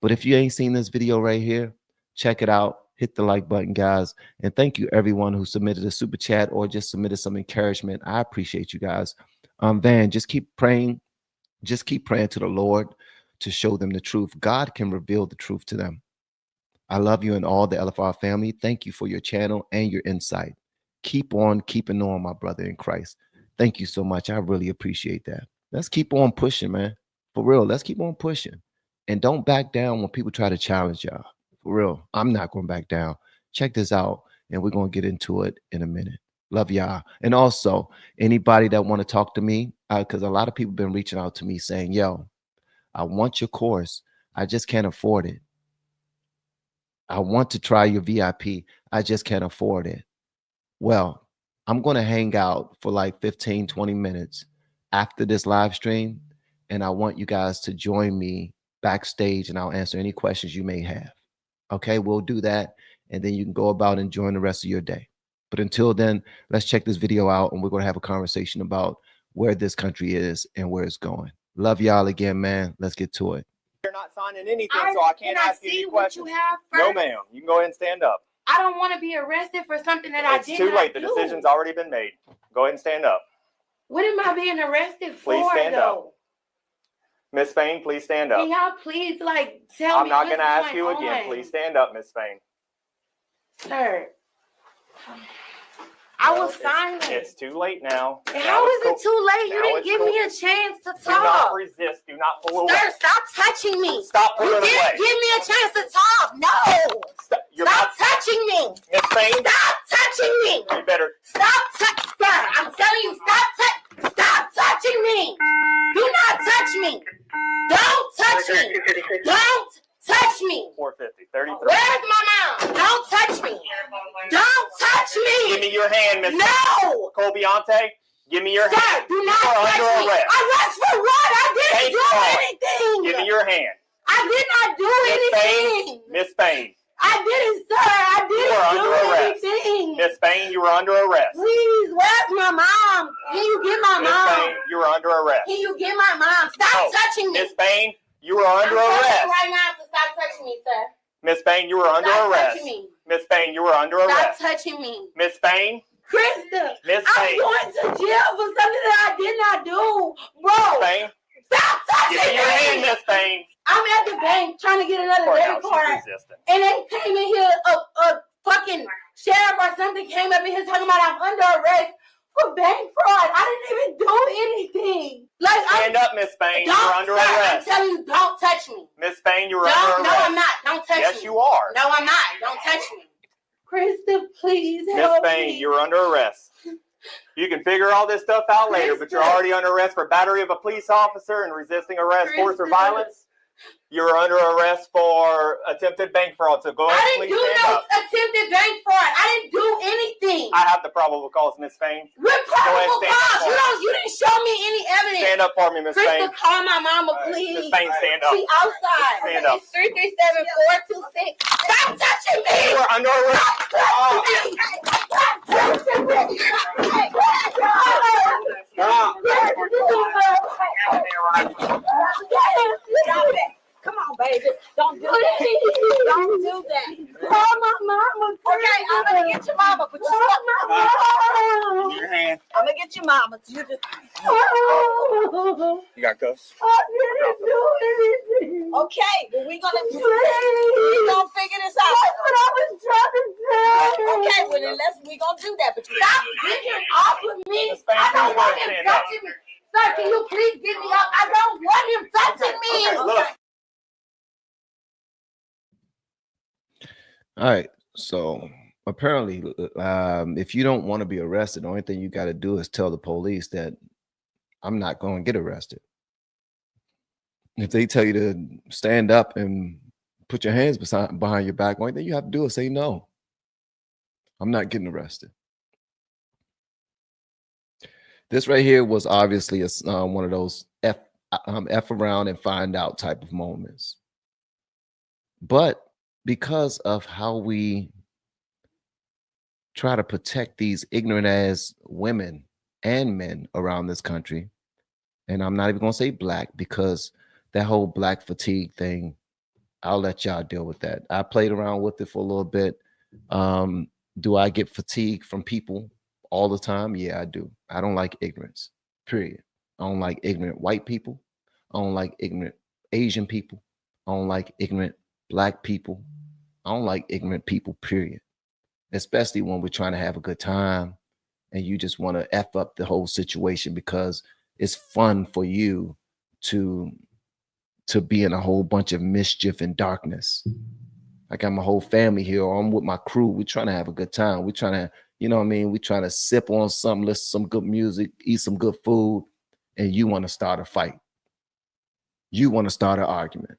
[SPEAKER 1] But if you ain't seen this video right here, check it out. Hit the like button, guys. And thank you everyone who submitted a super chat or just submitted some encouragement. I appreciate you guys. Van, just keep praying. Just keep praying to the Lord to show them the truth. God can reveal the truth to them. I love you and all the LFR family. Thank you for your channel and your insight. Keep on keeping on, my brother in Christ. Thank you so much. I really appreciate that. Let's keep on pushing, man. For real. Let's keep on pushing. And don't back down when people try to challenge y'all. For real. I'm not going to back down. Check this out, and we're going to get into it in a minute. Love y'all. And also, anybody that want to talk to me, because a lot of people been reaching out to me saying, yo, I want your course. I just can't afford it. I want to try your VIP. I just can't afford it. Well, I'm going to hang out for like 15, 20 minutes after this live stream. And I want you guys to join me backstage and I'll answer any questions you may have. Okay, we'll do that. And then you can go about enjoying the rest of your day. But until then, let's check this video out and we're going to have a conversation about where this country is and where it's going. Love y'all again, man. Let's get to it.
[SPEAKER 2] You're not signing anything, so I can't ask you any questions.
[SPEAKER 3] What you have first?
[SPEAKER 2] No, ma'am. You can go ahead and stand up.
[SPEAKER 3] I don't want to be arrested for something that I did not do.
[SPEAKER 2] It's too late. The decision's already been made. Go ahead and stand up.
[SPEAKER 3] What am I being arrested for,
[SPEAKER 2] Please stand
[SPEAKER 3] though?
[SPEAKER 2] up. Miss Fain, please stand up.
[SPEAKER 3] Can y'all please, like, tell
[SPEAKER 2] I'm
[SPEAKER 3] me
[SPEAKER 2] not
[SPEAKER 3] what's
[SPEAKER 2] going to ask you
[SPEAKER 3] going
[SPEAKER 2] again.
[SPEAKER 3] on?
[SPEAKER 2] Please stand up, Miss Fain.
[SPEAKER 3] Sir. I was silent.
[SPEAKER 2] It's too late now.
[SPEAKER 3] And how is it too late? You didn't give me a chance to talk.
[SPEAKER 2] Do not resist. Do not pull away.
[SPEAKER 3] Sir, stop touching me.
[SPEAKER 2] Stop pulling away.
[SPEAKER 3] You didn't give me a chance to talk. No. Stop touching me.
[SPEAKER 2] Miss Fain.
[SPEAKER 3] Stop touching me.
[SPEAKER 2] You better.
[SPEAKER 3] Stop touching. Sir, I'm telling you, stop touching me. Do not touch me. Don't touch me. Don't touch me.
[SPEAKER 2] 450, 33.
[SPEAKER 3] Where's my mom? Don't touch me. Don't touch me.
[SPEAKER 2] Give me your hand, Miss
[SPEAKER 3] No.
[SPEAKER 2] Colbiante. Give me your
[SPEAKER 3] Sir,
[SPEAKER 2] hand.
[SPEAKER 3] do not
[SPEAKER 2] You are
[SPEAKER 3] touch
[SPEAKER 2] under
[SPEAKER 3] me.
[SPEAKER 2] arrest.
[SPEAKER 3] Arrest for what? I didn't
[SPEAKER 2] Take
[SPEAKER 3] do
[SPEAKER 2] charge.
[SPEAKER 3] anything.
[SPEAKER 2] Give me your hand.
[SPEAKER 3] I did not do anything.
[SPEAKER 2] Miss Fain.
[SPEAKER 3] I didn't, sir. I didn't do anything.
[SPEAKER 2] Miss Fain, you are under arrest.
[SPEAKER 3] Please, where's my mom? Can you get my
[SPEAKER 2] Miss
[SPEAKER 3] mom?
[SPEAKER 2] Fain, you are under arrest.
[SPEAKER 3] Can you get my mom? Stop touching me.
[SPEAKER 2] Miss Fain, you are under
[SPEAKER 3] I'm telling
[SPEAKER 2] arrest.
[SPEAKER 3] you right now to stop touching me, sir.
[SPEAKER 2] Miss Fain, you are under
[SPEAKER 3] Stop
[SPEAKER 2] arrest.
[SPEAKER 3] touching me.
[SPEAKER 2] Miss Fain, you are under
[SPEAKER 3] Stop
[SPEAKER 2] arrest.
[SPEAKER 3] touching me.
[SPEAKER 2] Miss Fain.
[SPEAKER 3] Krista,
[SPEAKER 2] Miss
[SPEAKER 3] I'm
[SPEAKER 2] Fain.
[SPEAKER 3] going to jail for something that I did not do. Bro,
[SPEAKER 2] Miss Fain.
[SPEAKER 3] stop touching
[SPEAKER 2] Give me
[SPEAKER 3] me.
[SPEAKER 2] your hand, Miss Fain.
[SPEAKER 3] I'm at the bank trying to get another debit card. And they came in here, a fucking sheriff or something came up in here talking about I'm under arrest for bank fraud. I didn't even do anything. Like,
[SPEAKER 2] Stand up, Miss Fain. You're under arrest.
[SPEAKER 3] I'm telling you, don't touch me.
[SPEAKER 2] Miss Fain, you're under arrest.
[SPEAKER 3] No, I'm not. Don't touch me.
[SPEAKER 2] Yes, you are.
[SPEAKER 3] No, I'm not. Don't touch me. Krista, please help
[SPEAKER 2] Miss
[SPEAKER 3] me.
[SPEAKER 2] Fain, you're under arrest. You can figure all this stuff out later, but you're already under arrest for battery of a police officer and resisting arrest, force, or violence. You're under arrest for attempted bank fraud. So go ahead, please stand up.
[SPEAKER 3] I didn't do no attempted bank fraud. I didn't do anything.
[SPEAKER 2] I have the probable cause, Miss Fain.
[SPEAKER 3] What probable cause? You didn't show me any evidence.
[SPEAKER 2] Stand up for me, Miss Fain.
[SPEAKER 3] Krista, call my mama, please.
[SPEAKER 2] Miss Fain, stand up.
[SPEAKER 3] She outside.
[SPEAKER 2] Stand up.
[SPEAKER 3] It's 337-426. Stop touching me.
[SPEAKER 2] You are under arrest.
[SPEAKER 3] Stop touching me. Stop it. Come on, baby. Don't do that. Don't do that. Call my mama. Okay, I'm gonna get your mama, but you stop my mama.
[SPEAKER 2] Your hand.
[SPEAKER 3] I'm gonna get your mama. You just.
[SPEAKER 2] You got cuffs?
[SPEAKER 3] I didn't do anything. Okay, but we're gonna figure this out. That's what I was trying to say. Okay, well then we gonna do that. But stop getting off of me. I don't want him touching me. Sir, can you please get me up? I don't want him touching me.
[SPEAKER 2] Look.
[SPEAKER 1] All right. So apparently, if you don't want to be arrested, the only thing you got to do is tell the police that I'm not going to get arrested. If they tell you to stand up and put your hands behind your back, the only thing you have to do is say no. I'm not getting arrested. This right here was obviously one of those F around and find out type of moments. But because of how we try to protect these ignorant ass women and men around this country, and I'm not even going to say black because that whole black fatigue thing, I'll let y'all deal with that. I played around with it for a little bit. Do I get fatigue from people all the time? Yeah, I do. I don't like ignorance, period. I don't like ignorant white people. I don't like ignorant Asian people. I don't like ignorant black people. I don't like ignorant people, period. especially when we're trying to have a good time and you just want to F up the whole situation because it's fun for you to be in a whole bunch of mischief and darkness. I got my whole family here, or I'm with my crew. We're trying to have a good time. We're trying to, you know what I mean? We're trying to sip on something, listen to some good music, eat some good food, and you want to start a fight. You want to start an argument.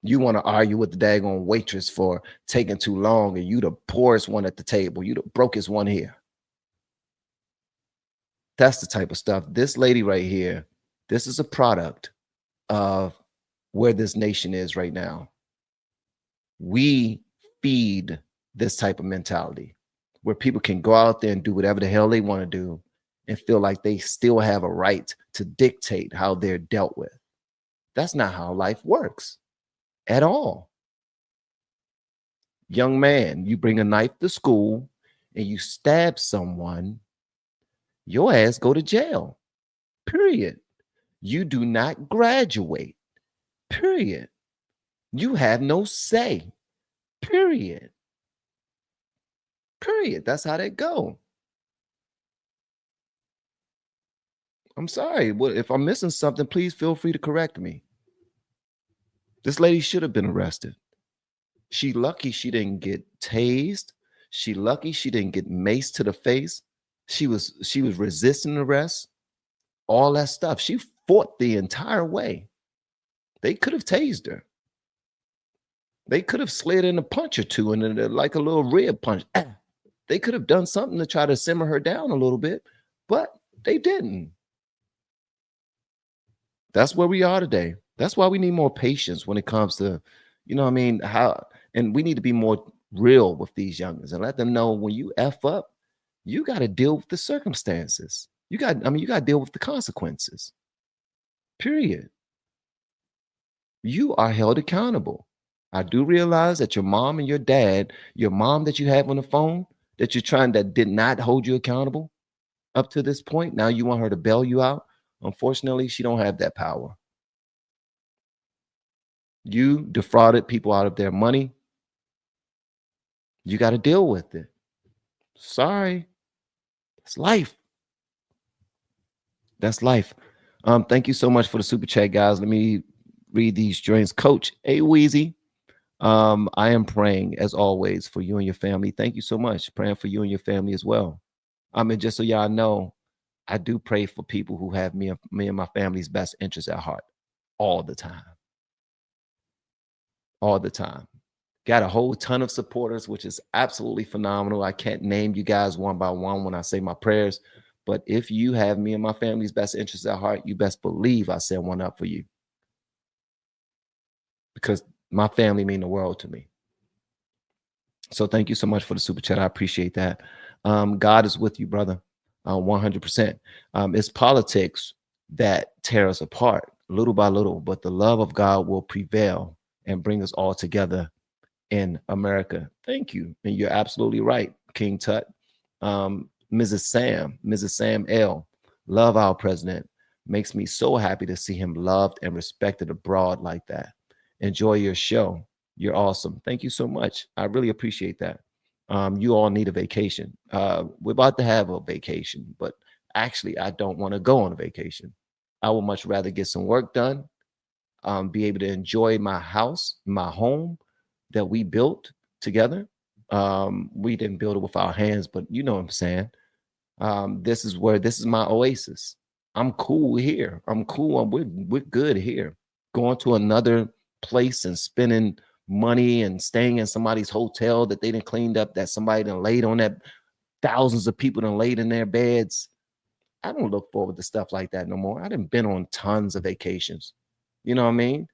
[SPEAKER 1] You want to argue with the daggone waitress for taking too long, and you the poorest one at the table. You the brokest one here. That's the type of stuff. This lady right here, this is a product of where this nation is right now. We feed this type of mentality where people can go out there and do whatever the hell they want to do and feel like they still have a right to dictate how they're dealt with. That's not how life works at all. Young man, you bring a knife to school and you stab someone, your ass go to jail. Period. You do not graduate. Period. You have no say. Period. Period. That's how that go. I'm sorry. If I'm missing something, please feel free to correct me. This lady should have been arrested. She lucky she didn't get tased. She lucky she didn't get maced to the face. She was resisting arrest. All that stuff. She fought the entire way. They could have tased her. They could have slid in a punch or two and like a little rib punch. They could have done something to try to simmer her down a little bit, but they didn't. That's where we are today. That's why we need more patience when it comes to, you know what I mean, and we need to be more real with these youngins and let them know when you F up, you got to deal with the circumstances. You got to deal with the consequences. Period. You are held accountable. I do realize that your mom and your dad, your mom that you have on the phone, that did not hold you accountable up to this point. Now you want her to bail you out. Unfortunately, she don't have that power. You defrauded people out of their money. You got to deal with it. Sorry. It's life. That's life. Thank you so much for the super chat, guys. Let me read these joints. Coach A Weezy. I am praying as always for you and your family. Thank you so much. Praying for you and your family as well. Just so y'all know, I do pray for people who have me and my family's best interests at heart all the time. All the time. Got a whole ton of supporters, which is absolutely phenomenal. I can't name you guys one by one when I say my prayers, but if you have me and my family's best interests at heart, you best believe I set one up for you. Because my family mean the world to me. So thank you so much for the super chat. I appreciate that. God is with you, brother. 100%. It's politics that tear us apart little by little, but the love of God will prevail and bring us all together in America. Thank you. And you're absolutely right, King Tut. Mrs. Sam L. Love our president. Makes me so happy to see him loved and respected abroad like that. Enjoy your show. You're awesome. Thank you so much. I really appreciate that. You all need a vacation. We're about to have a vacation, but actually, I don't want to go on a vacation. I would much rather get some work done, be able to enjoy my house, my home that we built together. We didn't build it with our hands, but you know what I'm saying. This is my oasis. I'm cool here. I'm cool. We're good here. Going to another place and spending money and staying in somebody's hotel that they didn't cleaned up, that somebody done laid on, that thousands of people done laid in their beds. I don't look forward to stuff like that no more. I done been on tons of vacations. You know what I mean?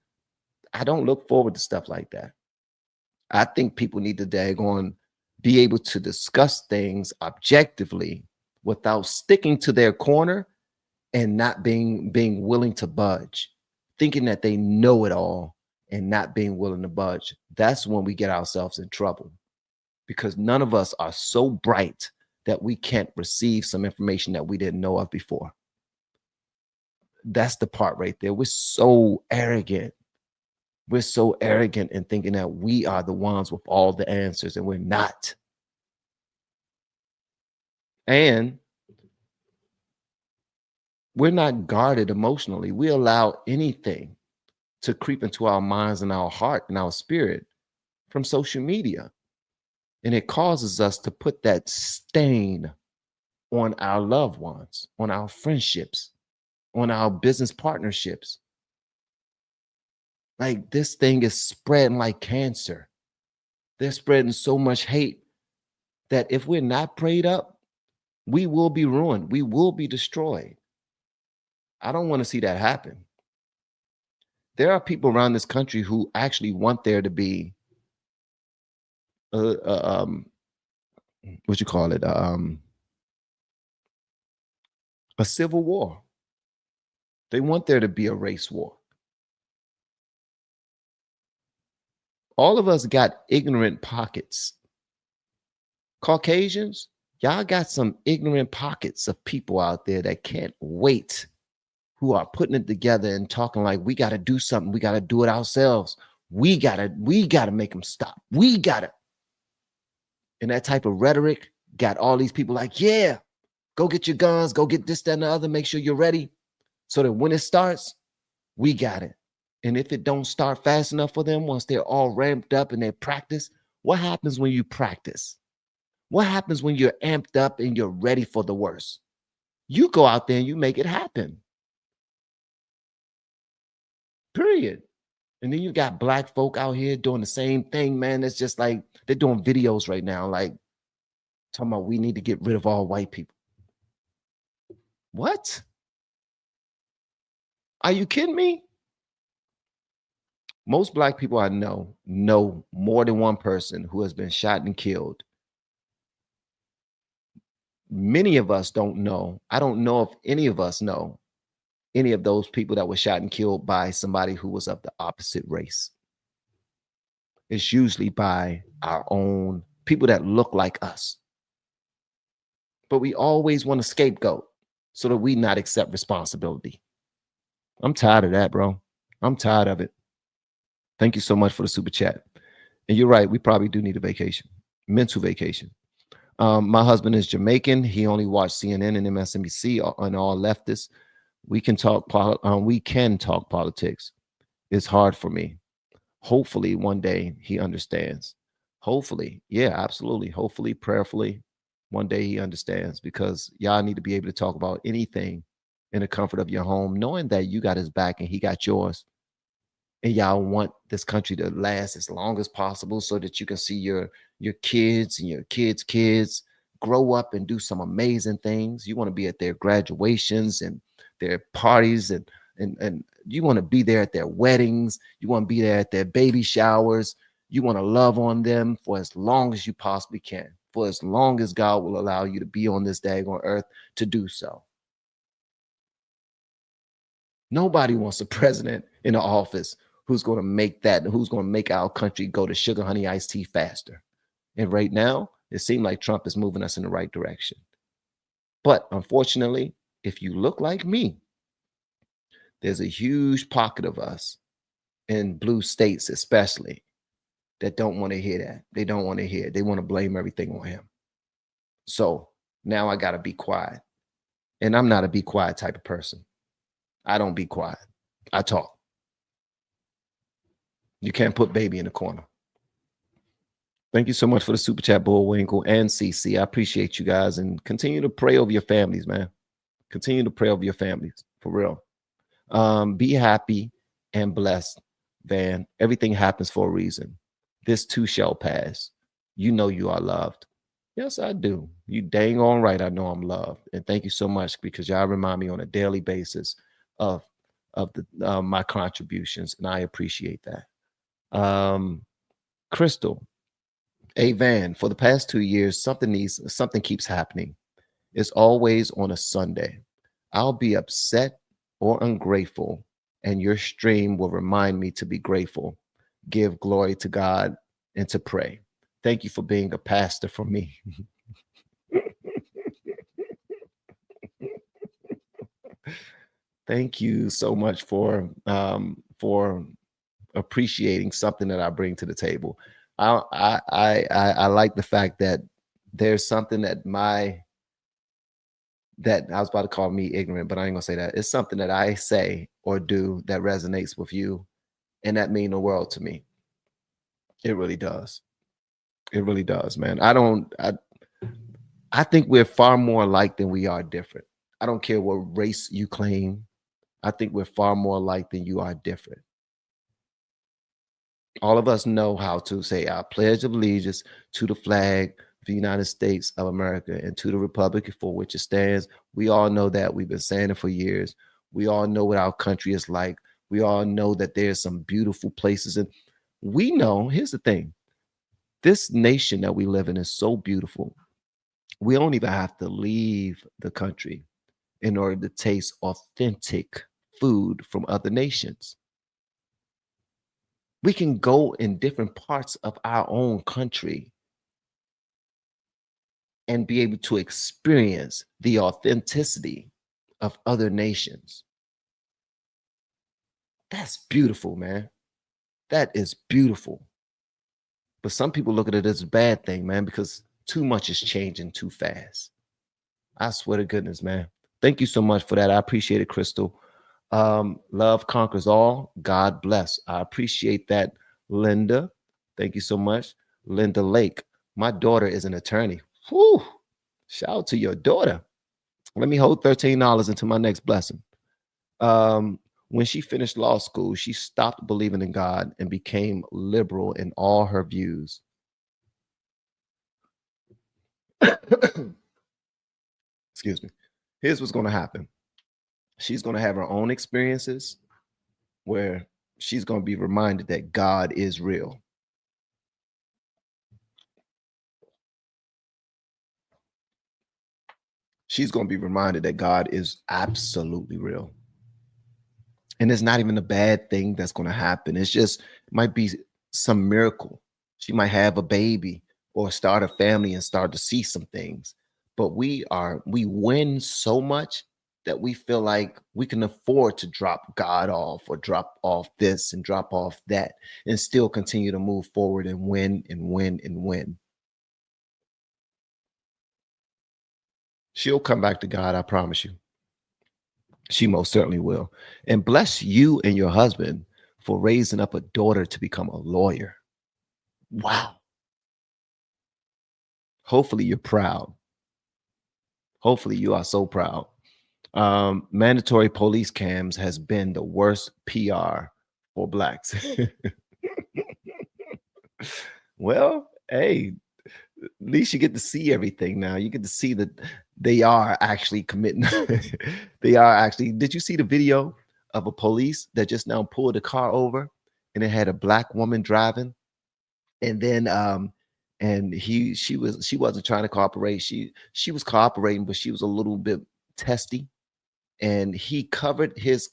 [SPEAKER 1] I don't look forward to stuff like that. I think people need to be able to discuss things objectively without sticking to their corner and not being willing to budge, thinking that they know it all and not being willing to budge. That's when we get ourselves in trouble, because none of us are so bright that we can't receive some information that we didn't know of before. That's the part right there. We're so arrogant. We're so arrogant in thinking that we are the ones with all the answers, and we're not. And we're not guarded emotionally. We allow anything to creep into our minds and our heart and our spirit from social media. And it causes us to put that stain on our loved ones, on our friendships, on our business partnerships. Like, this thing is spreading like cancer. They're spreading so much hate that if we're not prayed up, we will be ruined. We will be destroyed. I don't want to see that happen. There are people around this country who actually want there to be what you call it, a civil war. They want there to be a race war. All of us got ignorant pockets. Caucasians, y'all got some ignorant pockets of people out there that can't wait, who are putting it together and talking like, we got to do something. We got to do it ourselves. We got to make them stop. We got to. And that type of rhetoric got all these people like, yeah, go get your guns, go get this, that, and the other. Make sure you're ready so that when it starts, we got it. And if it don't start fast enough for them, once they're all ramped up and they practice, what happens when you practice? What happens when you're amped up and you're ready for the worst? You go out there and you make it happen. Period. And then you got black folk out here doing the same thing, man. It's just like they're doing videos right now, like talking about we need to get rid of all white people. What? Are you kidding me? Most black people I know more than one person who has been shot and killed. Many of us don't know. I don't know if any of us know any of those people that were shot and killed by somebody who was of the opposite race. It's usually by our own people that look like us. But we always want to scapegoat so that we not accept responsibility. I'm tired of that, bro. I'm tired of it. Thank you so much for the super chat. And you're right, we probably do need a vacation, mental vacation. My husband is Jamaican. He only watched CNN and MSNBC and all leftists. We can talk politics. It's hard for me. Hopefully one day he understands. Hopefully, yeah, absolutely. Hopefully, prayerfully, one day he understands, because y'all need to be able to talk about anything in the comfort of your home, knowing that you got his back and he got yours. And y'all want this country to last as long as possible so that you can see your kids and your kids' kids grow up and do some amazing things. You want to be at their graduations and their parties, and you want to be there at their weddings. You want to be there at their baby showers. You want to love on them for as long as you possibly can, for as long as God will allow you to be on this daggone earth to do so. Nobody wants a president in the office who's going to make our country go to sugar honey iced tea faster. And right now, it seems like Trump is moving us in the right direction. But unfortunately, if you look like me, there's a huge pocket of us in blue states, especially, that don't want to hear that. They don't want to hear it. They want to blame everything on him. So now I got to be quiet. And I'm not a be quiet type of person. I don't be quiet. I talk. You can't put baby in the corner. Thank you so much for the super chat, Bullwinkle and CC. I appreciate you guys, and continue to pray over your families, man. Continue to pray over your families, for real. Be happy and blessed, Van. Everything happens for a reason. This too shall pass. You know you are loved. Yes, I do. You dang on right. I know I'm loved. And thank you so much, because y'all remind me on a daily basis of my contributions, and I appreciate that. Crystal, hey Van, for the past 2 years, something keeps happening. It's always on a Sunday. I'll be upset or ungrateful, and your stream will remind me to be grateful, give glory to God, and to pray. Thank you for being a pastor for me. Thank you so much for appreciating something that I bring to the table. I like the fact that there's something that I was about to call me ignorant, but I ain't gonna say that. It's something that I say or do that resonates with you, and that mean the world to me. It really does. It really does, man. I think we're far more alike than we are different. I don't care what race you claim. I think we're far more alike than you are different. All of us know how to say our pledge of allegiance to the flag of the United States of America and to the republic for which it stands. We all know that. We've been saying it for years. We all know what our country is like. We all know that there's some beautiful places. And we know, here's the thing, this nation that we live in is so beautiful. We don't even have to leave the country in order to taste authentic food from other nations. We can go in different parts of our own country and be able to experience the authenticity of other nations. That's beautiful, man. That is beautiful. But some people look at it as a bad thing, man, because too much is changing too fast. I swear to goodness, man. Thank you so much for that. I appreciate it, Crystal. Love conquers all. God bless. I appreciate that, Linda. Thank you so much. Linda Lake. My daughter is an attorney. Whew. Shout out to your daughter. Let me hold $13 into my next blessing. When she finished law school, she stopped believing in God and became liberal in all her views. Excuse me. Here's what's going to happen. She's going to have her own experiences where she's going to be reminded that God is real. She's going to be reminded that God is absolutely real. And it's not even a bad thing that's going to happen. It's just might be some miracle. She might have a baby or start a family and start to see some things. But we win so much that we feel like we can afford to drop God off or drop off this and drop off that and still continue to move forward and win and win and win. She'll come back to God, I promise you. She most certainly will. And bless you and your husband for raising up a daughter to become a lawyer. Wow. Hopefully you're proud. Hopefully you are so proud. Mandatory police cams has been the worst PR for blacks. Well, hey, at least you get to see everything now. You get to see that they are actually committing. They are actually. Did you see the video of a police that just now pulled a car over and it had a black woman driving? And then and she wasn't trying to cooperate. She was cooperating, but she was a little bit testy. And he covered his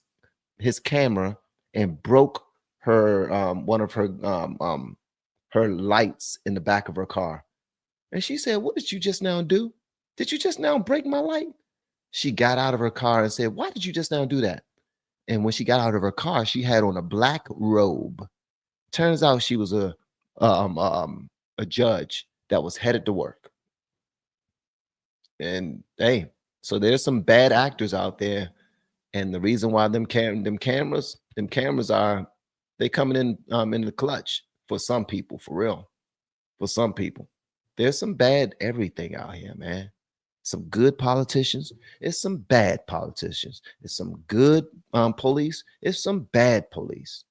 [SPEAKER 1] camera and broke her one of her lights in the back of her car. And she said, "What did you just now do? Did you just now break my light?" She got out of her car and said, "Why did you just now do that?" And when she got out of her car, she had on a black robe. Turns out she was a judge that was headed to work. And hey, so there's some bad actors out there. And the reason why them cameras are they coming in the clutch for some people, for real. For some people. There's some bad everything out here, man. Some good politicians. It's some bad politicians. It's some good police. It's some bad police.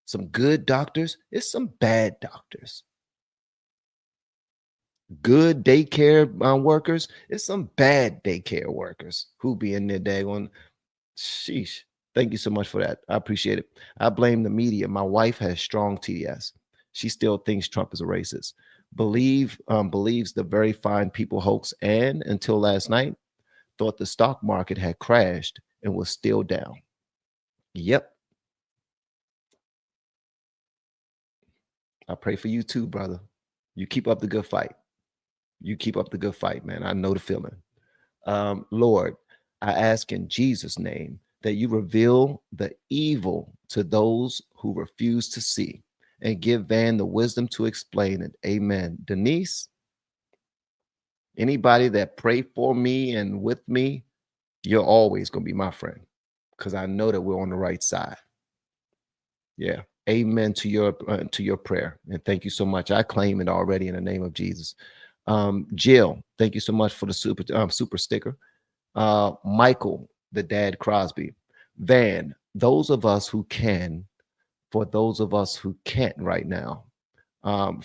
[SPEAKER 1] Some good doctors. It's some bad doctors. Good daycare workers. It's some bad daycare workers who be in there daggone. Sheesh. Thank you so much for that. I appreciate it. I blame the media. My wife has strong TDS. She still thinks Trump is a racist. Believes the very fine people hoax, and until last night thought the stock market had crashed and was still down. Yep. I pray for you too, brother. You keep up the good fight. You keep up the good fight, man. I know the feeling. Lord, I ask in Jesus' name that you reveal the evil to those who refuse to see, and give Van the wisdom to explain it. Amen. Denise, anybody that pray for me and with me, you're always going to be my friend, because I know that we're on the right side. Yeah. Amen to your prayer. And thank you so much. I claim it already in the name of Jesus. Jill, thank you so much for the super sticker. Michael, the dad Crosby. Van, those of us who can, for those of us who can't right now.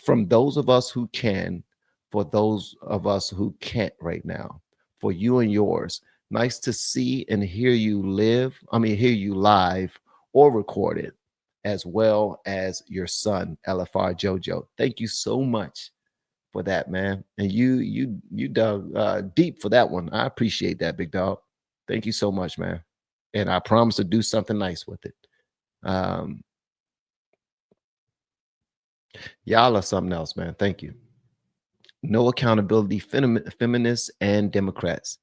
[SPEAKER 1] From those of us who can, for those of us who can't right now. For you and yours. Nice to see and hear you hear you live or recorded, as well as your son, LFR Jojo. Thank you so much for that, man. And you dug deep for that one. I appreciate that, big dog. Thank you so much, man. And I promise to do something nice with it. Y'all are something else, man. Thank you. No accountability, feminists and Democrats.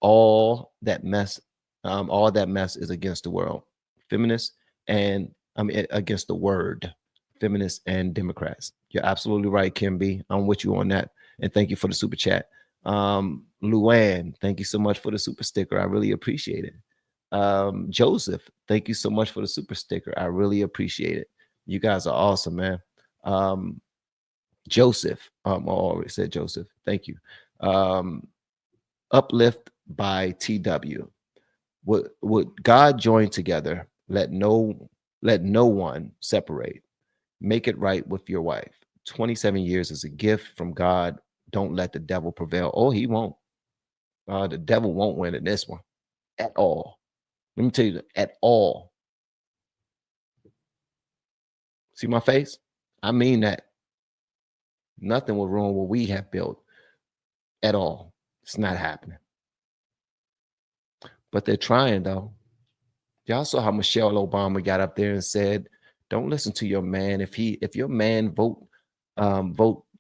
[SPEAKER 1] All that mess is against the world. Feminists and against the word. Feminists and Democrats. You're absolutely right, Kim B. I'm with you on that. And thank you for the super chat. Luann, thank you so much for the super sticker. I really appreciate it. Joseph, thank you so much for the super sticker. I really appreciate it. You guys are awesome, man. Joseph, I already said Joseph. Thank you. Uplift by TW. Would God join together? Let no one separate. Make it right with your wife. 27 years is a gift from God. Don't let the devil prevail. Oh, he won't. The devil won't win in this one at all. Let me tell you, at all. See my face? I mean that. Nothing will ruin what we have built at all. It's not happening. But they're trying, though. Y'all saw how Michelle Obama got up there and said, "Don't listen to your man. If your man vote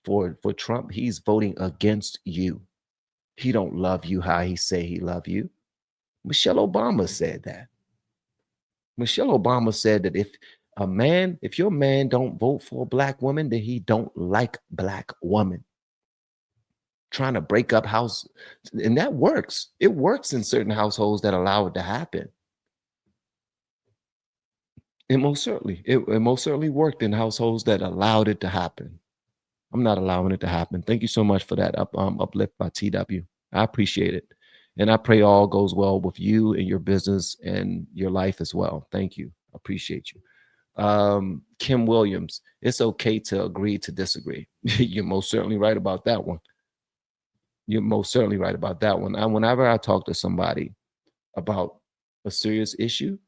[SPEAKER 1] for Trump, he's voting against you. He don't love you how he say he love you." Michelle Obama said that. Michelle Obama said that if your man don't vote for a black woman, then he don't like black woman. Trying to break up house, and that works. It works in certain households that allow it to happen. It most certainly worked in households that allowed it to happen. I'm not allowing it to happen. Thank you so much for that uplift by TW. I appreciate it. And I pray all goes well with you and your business and your life as well. Thank you. Appreciate you. Kim Williams, it's okay to agree to disagree. You're most certainly right about that one. You're most certainly right about that one. Whenever I talk to somebody about a serious issue,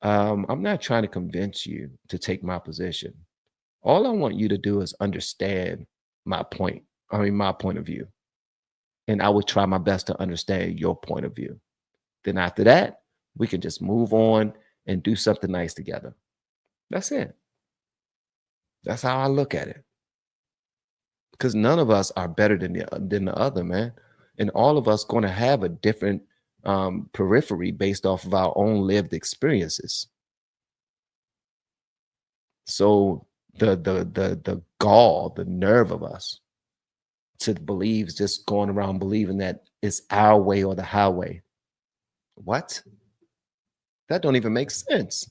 [SPEAKER 1] I'm not trying to convince you to take my position. All I want you to do is understand my point of view. And I would try my best to understand your point of view. Then after that, we can just move on and do something nice together. That's it. That's how I look at it. Because none of us are better than the other, man. And all of us going to have a different periphery based off of our own lived experiences. So the gall, the nerve of us to believe, just going around believing that it's our way or the highway. What? That don't even make sense.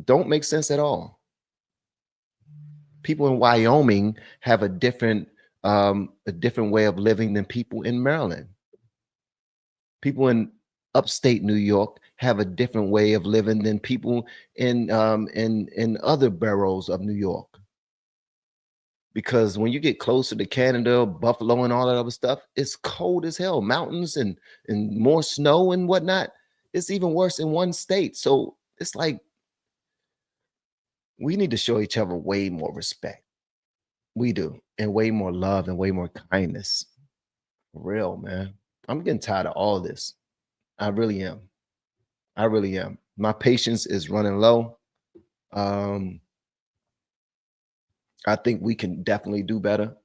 [SPEAKER 1] Don't make sense at all. People in Wyoming have a different way of living than people in Maryland. People in upstate New York have a different way of living than people in other boroughs of New York. Because when you get closer to Canada, Buffalo, and all that other stuff, it's cold as hell. Mountains and more snow and whatnot. It's even worse in one state. So it's like we need to show each other way more respect. We do, and way more love and way more kindness. For real, man. I'm getting tired of all this. I really am. I really am. My patience is running low. I think we can definitely do better,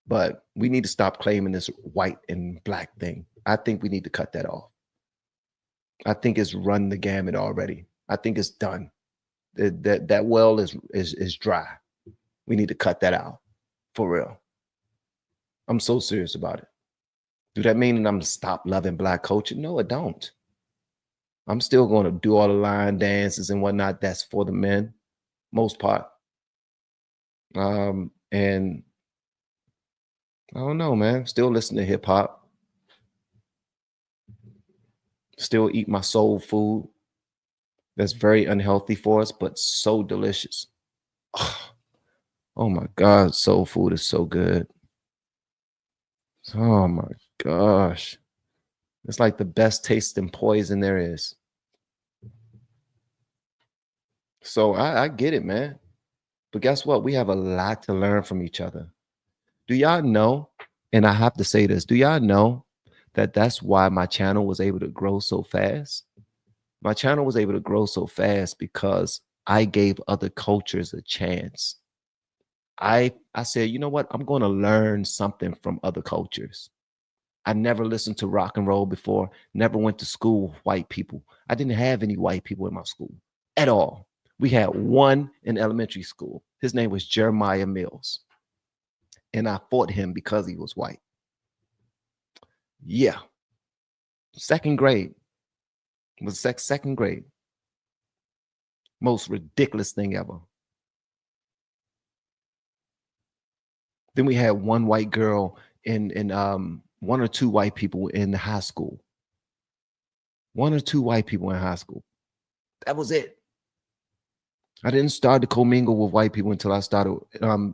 [SPEAKER 1] but we need to stop claiming this white and black thing. I think we need to cut that off. I think it's run the gamut already. I think it's done. That well is dry. We need to cut that out for real. I'm so serious about it. Do that mean that I'm gonna stop loving Black culture? No, it don't. I'm still going to do all the line dances and whatnot. That's for the men, most part. And I don't know, man. Still listen to hip hop. Still eat my soul food. That's very unhealthy for us, but so delicious. Oh my God, soul food is so good. Oh my gosh. It's like the best tasting poison there is. So I get it, man. But guess what? We have a lot to learn from each other. Do y'all know? And I have to say this. Do y'all know that that's why my channel was able to grow so fast? My channel was able to grow so fast because I gave other cultures a chance. I said, you know what? I'm going to learn something from other cultures. I never listened to rock and roll before, never went to school with white people. I didn't have any white people in my school at all. We had one in elementary school. His name was Jeremiah Mills. And I fought him because he was white. Yeah. Second grade. It was second grade. Most ridiculous thing ever. Then we had one white girl and one or two white people in high school. One or two white people in high school. That was it. I didn't start to commingle with white people until I started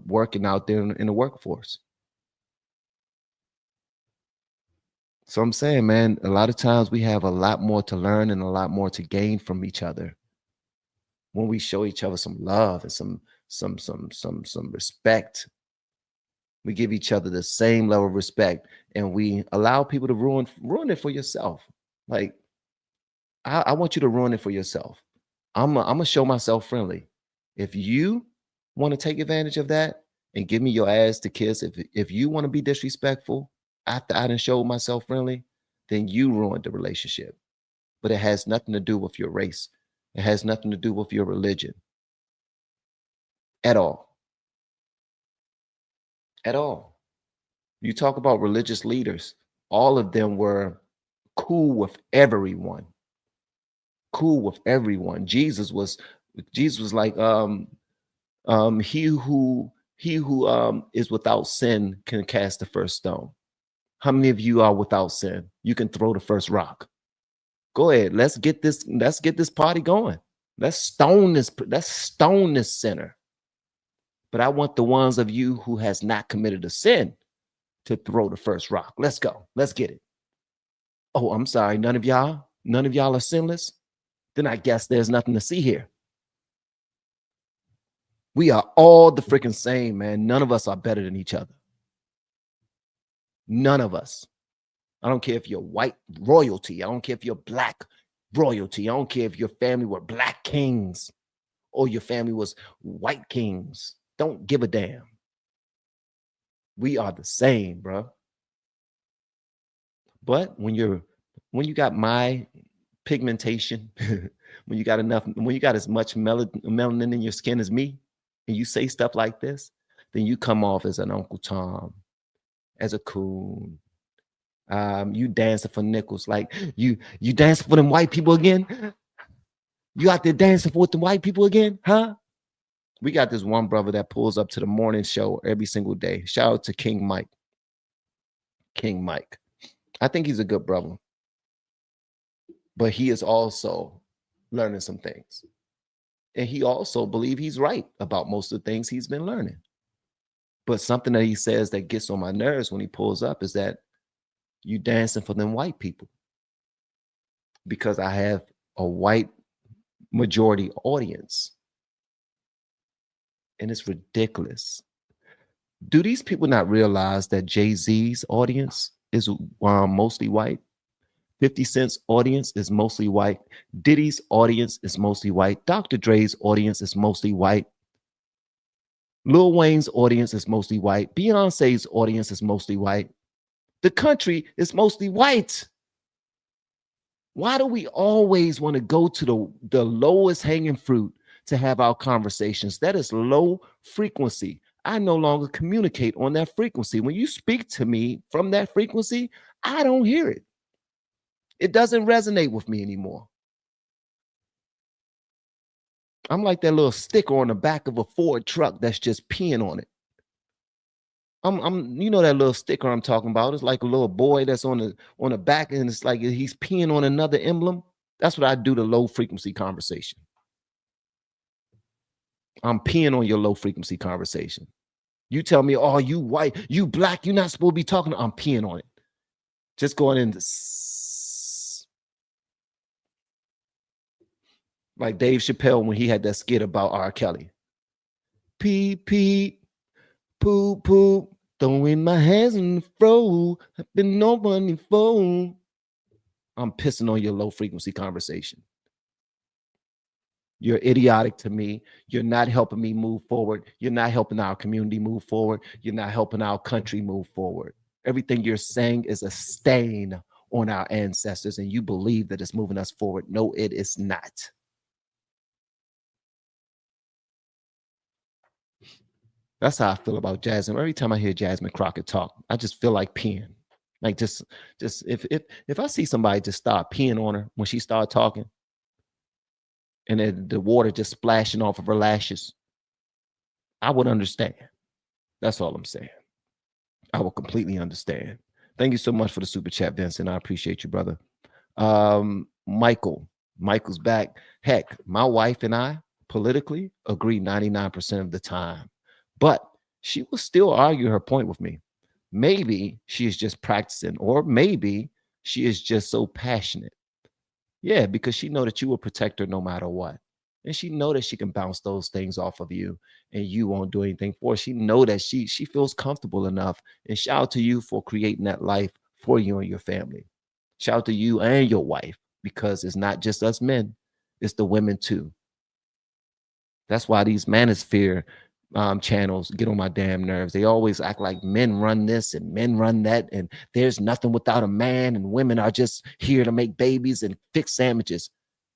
[SPEAKER 1] working out there in the workforce. So I'm saying, man, a lot of times we have a lot more to learn and a lot more to gain from each other when we show each other some love and some respect. We give each other the same level of respect, and we allow people to ruin it for yourself. Like, I want you to ruin it for yourself. I'm gonna show myself friendly. If you want to take advantage of that and give me your ass to kiss, if you want to be disrespectful after I done showed myself friendly, then you ruined the relationship. But it has nothing to do with your race. It has nothing to do with your religion at all. At all. You talk about religious leaders, all of them were cool with everyone. Cool with everyone. Jesus was like he who is without sin can cast the first stone. How many of you are without sin? You can throw the first rock. Go ahead. Let's get this party going. Let's stone this sinner. But I want the ones of you who has not committed a sin to throw the first rock. Let's go. Let's get it. Oh, I'm sorry. None of y'all are sinless. Then I guess there's nothing to see here. We are all the freaking same, man. None of us are better than each other. None of us. I don't care if you're white royalty. I don't care if you're black royalty. I don't care if your family were black kings or your family was white kings. Don't give a damn. We are the same, bro. But when you got my pigmentation, when you got as much melanin in your skin as me, and you say stuff like this, then you come off as an Uncle Tom, as a coon. You dancing for nickels, like you dancing for them white people again. You out there dancing with the white people again, huh? We got this one brother that pulls up to the morning show every single day. Shout out to King Mike. King Mike. I think he's a good brother. But he is also learning some things. And he also believes he's right about most of the things he's been learning. But something that he says that gets on my nerves when he pulls up is that you dancing for them white people. Because I have a white majority audience. And it's ridiculous. Do these people not realize that Jay-Z's audience is mostly white? 50 Cent's audience is mostly white. Diddy's audience is mostly white. Dr. Dre's audience is mostly white. Lil Wayne's audience is mostly white. Beyonce's audience is mostly white. The country is mostly white. Why do we always want to go to the lowest hanging fruit to have our conversations? That is low frequency. I no longer communicate on that frequency. When you speak to me from that frequency, I don't hear it. It doesn't resonate with me anymore. I'm like that little sticker on the back of a Ford truck that's just peeing on it. You know that little sticker I'm talking about. It's like a little boy that's on the back, and it's like he's peeing on another emblem. That's what I do to low frequency conversation. I'm peeing on your low frequency conversation. You tell me, oh, you white, you black, you're not supposed to be talking. I'm peeing on it. Just going into like Dave Chappelle when he had that skit about R. Kelly. Pee, pee, poop, poop, throwing my hands in the fro. I've been no money phone. I'm pissing on your low frequency conversation. You're idiotic to me. You're not helping me move forward. You're not helping our community move forward. You're not helping our country move forward. Everything you're saying is a stain on our ancestors, and you believe that it's moving us forward. No, it is not. That's how I feel about Jasmine. Every time I hear Jasmine Crockett talk, I just feel like peeing. Like just if I see somebody just start peeing on her when she started talking, and then the water just splashing off of her lashes, I would understand. That's all I'm saying. I will completely understand. Thank you so much for the super chat, Vincent. I appreciate you, brother. Michael's back. Heck, my wife and I politically agree 99% of the time, but she will still argue her point with me. Maybe she is just practicing, or maybe she is just so passionate. Yeah, because she know that you will protect her no matter what. And she know that she can bounce those things off of you and you won't do anything for her. She know that she feels comfortable enough. And shout out to you for creating that life for you and your family. Shout out to you and your wife, because it's not just us men, it's the women too. That's why these manosphere channels get on my damn nerves. They always act like men run this and men run that, and there's nothing without a man, and women are just here to make babies and fix sandwiches.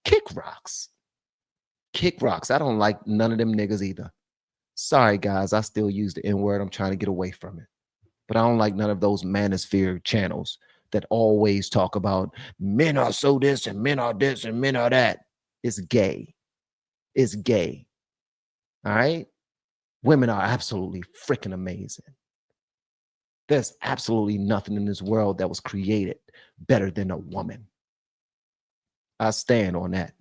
[SPEAKER 1] Kick rocks. Kick rocks. I don't like none of them niggas either. Sorry, guys. I still use the N-word. I'm trying to get away from it. But I don't like none of those manosphere channels that always talk about men are so this and men are this and men are that. It's gay. It's gay. All right? Women are absolutely freaking amazing. There's absolutely nothing in this world that was created better than a woman. I stand on that.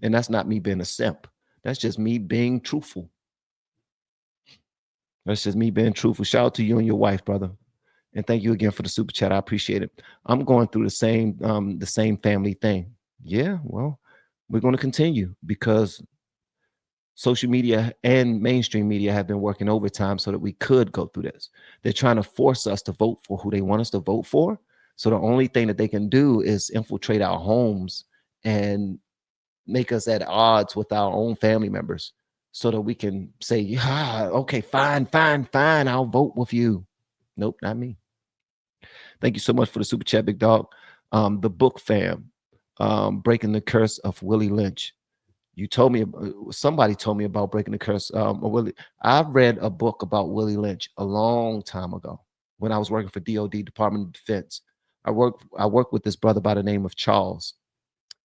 [SPEAKER 1] And that's not me being a simp. That's just me being truthful. That's just me being truthful. Shout out to you and your wife, brother. And thank you again for the super chat. I appreciate it. I'm going through the same family thing. Yeah, well, we're going to continue because social media and mainstream media have been working overtime so that we could go through this. They're trying to force us to vote for who they want us to vote for. So the only thing that they can do is infiltrate our homes and make us at odds with our own family members so that we can say, yeah, okay, fine, I'll vote with you. Nope, not me. Thank you so much for the super chat, big dog. The book fam, Breaking the Curse of Willie Lynch. You told me, somebody told me about Breaking the Curse of Willie. I've read a book about Willie Lynch a long time ago when I was working for DOD, Department of Defense. I worked with this brother by the name of Charles.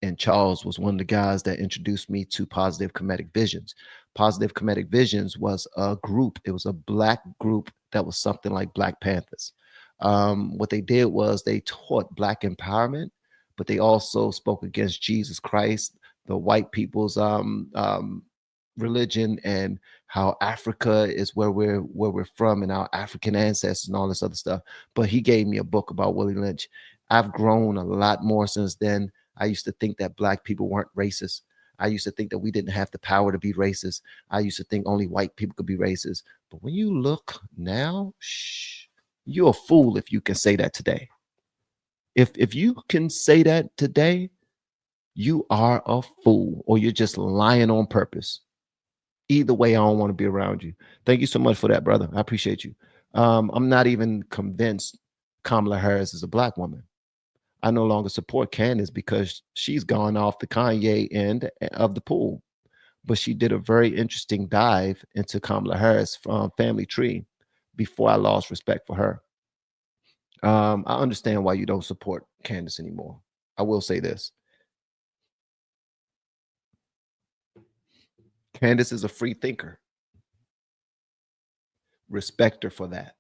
[SPEAKER 1] And Charles was one of the guys that introduced me to Positive Comedic Visions. Positive Comedic Visions was a group. It was a black group that was something like Black Panthers. What they did was they taught black empowerment, but they also spoke against Jesus Christ, the white people's religion, and how Africa is where we're from and our African ancestors and all this other stuff. But he gave me a book about Willie Lynch. I've grown a lot more since then. I used to think that black people weren't racist. I used to think that we didn't have the power to be racist. I used to think only white people could be racist. But when you look now, you're a fool if you can say that today. If you can say that today, you are a fool, or you're just lying on purpose. Either way, I don't want to be around you. Thank you so much for that, brother. I appreciate you. I'm not even convinced Kamala Harris is a black woman. I no longer support Candace because she's gone off the Kanye end of the pool. But she did a very interesting dive into Kamala Harris from Family Tree before I lost respect for her. I understand why you don't support Candace anymore. I will say this. Candace is a free thinker. Respect her for that.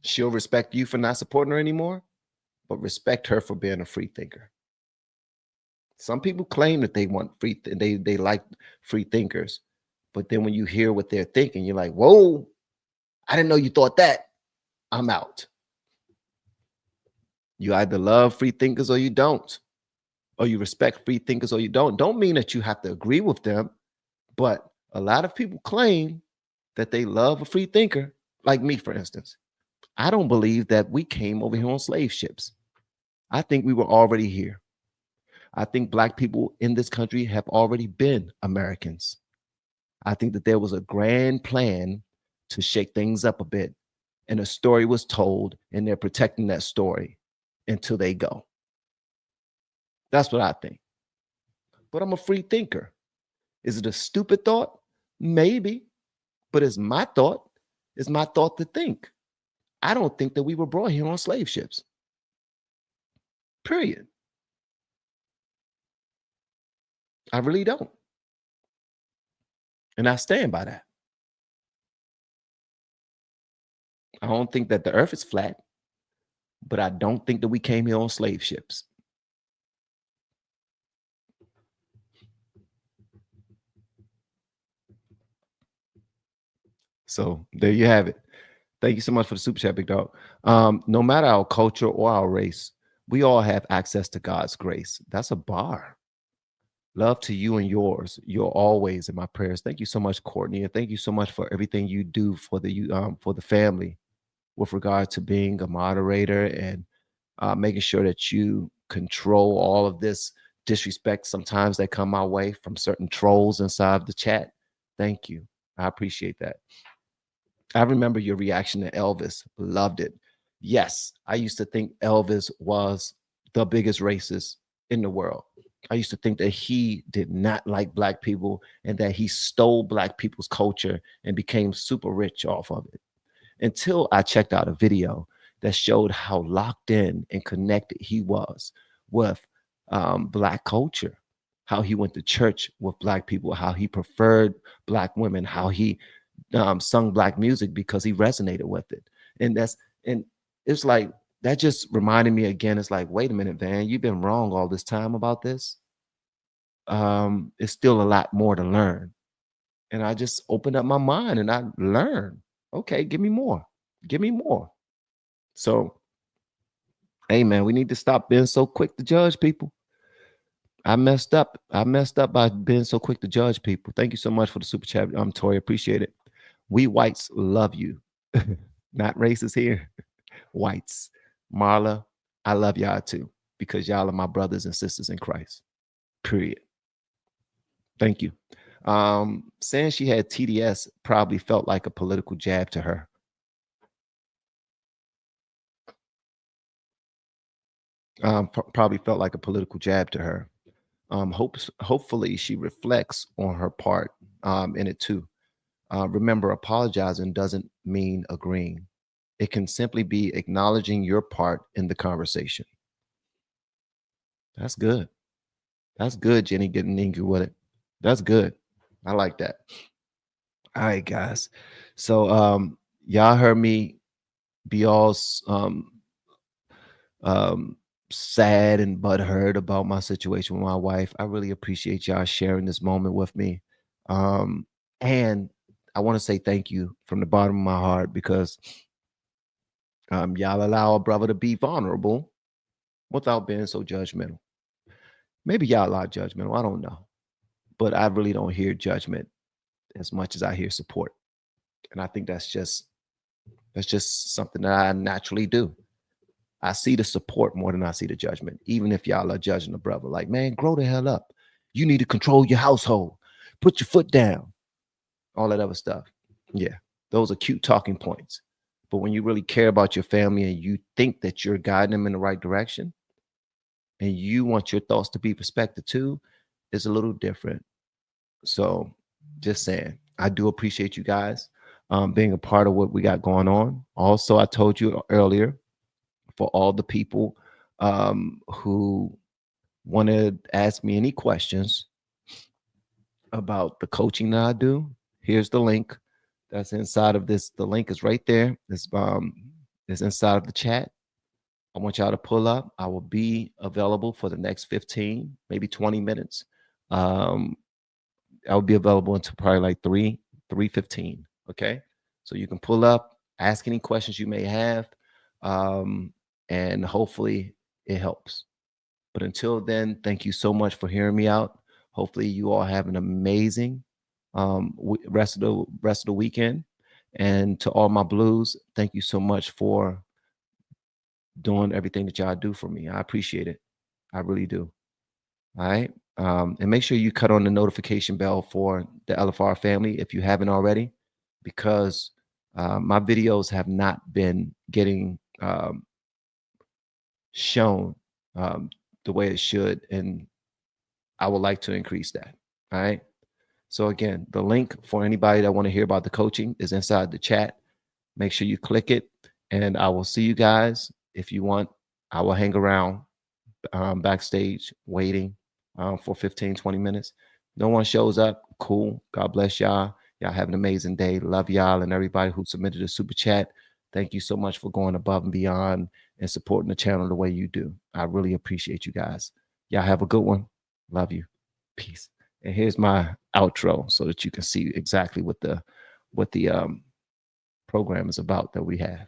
[SPEAKER 1] She'll respect you for not supporting her anymore, but respect her for being a free thinker. Some people claim that they want they like free thinkers, but then when you hear what they're thinking, you're like, whoa, I didn't know you thought that. I'm out. You either love free thinkers or you don't, or you respect free thinkers or you don't. Don't mean that you have to agree with them, but a lot of people claim that they love a free thinker, like me, for instance. I don't believe that we came over here on slave ships. I think we were already here. I think Black people in this country have already been Americans. I think that there was a grand plan to shake things up a bit, and a story was told, and they're protecting that story until they go. That's what I think. But I'm a free thinker. Is it a stupid thought? Maybe. But it's my thought. It's my thought to think. I don't think that we were brought here on slave ships. Period. I really don't. And I stand by that. I don't think that the earth is flat, but I don't think that we came here on slave ships. So there you have it. Thank you so much for the super chat, big dog. No matter our culture or our race, we all have access to God's grace. That's a bar. Love to you and yours. You're always in my prayers. Thank you so much, Courtney, and thank you so much for everything you do for the family, with regard to being a moderator and making sure that you control all of this disrespect sometimes that come my way from certain trolls inside the chat. Thank you. I appreciate that. I remember your reaction to Elvis. Loved it. Yes, I used to think Elvis was the biggest racist in the world. I used to think that he did not like Black people and that he stole Black people's culture and became super rich off of it. Until I checked out a video that showed how locked in and connected he was with Black culture, how he went to church with Black people, how he preferred Black women, how he sung Black music because he resonated with it. And it's like, that just reminded me again, it's like, wait a minute, Van, you've been wrong all this time about this. It's still a lot more to learn. And I just opened up my mind and I learned, okay, give me more. Give me more. So, hey, man, we need to stop being so quick to judge people. I messed up. I messed up by being so quick to judge people. Thank you so much for the super chat, Tori. Appreciate it. We whites love you. Not racist here. Whites. Marla, I love y'all too, because y'all are my brothers and sisters in Christ. Period. Thank you. Saying she had TDS probably felt like a political jab to her. Probably felt like a political jab to her. Hopefully she reflects on her part in it too. Remember, apologizing doesn't mean agreeing. It can simply be acknowledging your part in the conversation. That's good. That's good, Jenny, getting angry with it. That's good. I like that. All right, guys. So y'all heard me be all sad and butthurt about my situation with my wife. I really appreciate y'all sharing this moment with me. And I want to say thank you from the bottom of my heart, because y'all allow a brother to be vulnerable without being so judgmental. Maybe y'all are judgmental. I don't know. But I really don't hear judgment as much as I hear support. And I think that's just something that I naturally do. I see the support more than I see the judgment. Even if y'all are judging a brother, like, man, grow the hell up. You need to control your household. Put your foot down. All that other stuff. Yeah, those are cute talking points. But when you really care about your family and you think that you're guiding them in the right direction and you want your thoughts to be respected too, it's a little different. So just saying, I do appreciate you guys being a part of what we got going on. Also, I told you earlier, for all the people who want to ask me any questions about the coaching that I do, here's the link that's inside of this. The link is right there. It's inside of the chat. I want y'all to pull up. I will be available for the next 15, maybe 20 minutes. I'll be available until probably like 3:15. Okay. So you can pull up, ask any questions you may have. And hopefully it helps. But until then, thank you so much for hearing me out. Hopefully you all have an amazing rest of the weekend. And to all my blues, thank you so much for doing everything that y'all do for me. I appreciate it. I really do. All right. And make sure you cut on the notification bell for the LFR family if you haven't already, because my videos have not been getting shown the way it should, and I would like to increase that. All right. So again, the link for anybody that want to hear about the coaching is inside the chat. Make sure you click it, and I will see you guys. If you want, I will hang around backstage waiting for 15, 20 minutes. No one shows up. Cool. God bless y'all. Y'all have an amazing day. Love y'all and everybody who submitted a super chat. Thank you so much for going above and beyond and supporting the channel the way you do. I really appreciate you guys. Y'all have a good one. Love you. Peace. And here's my outro so that you can see exactly what the program is about that we have.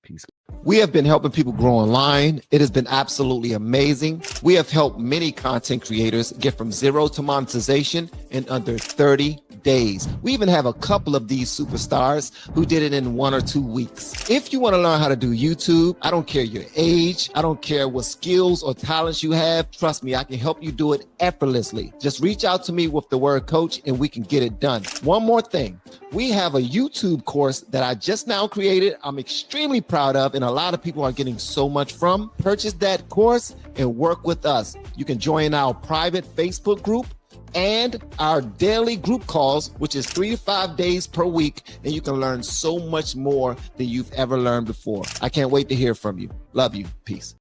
[SPEAKER 1] Peace. We have been helping people grow online. It has been absolutely amazing. We have helped many content creators get from zero to monetization in under 30 days. We even have a couple of these superstars who did it in 1 or 2 weeks. If you want to learn how to do YouTube, I don't care your age, I don't care what skills or talents you have. Trust me, I can help you do it effortlessly. Just reach out to me with the word coach and we can get it done. One more thing. We have a YouTube course that I just now created. I'm extremely proud of, and a lot of people are getting so much from. Purchase that course and work with us. You can join our private Facebook group and our daily group calls, which is 3 to 5 days per week, and you can learn so much more than you've ever learned before. I can't wait to hear from you. Love you. Peace.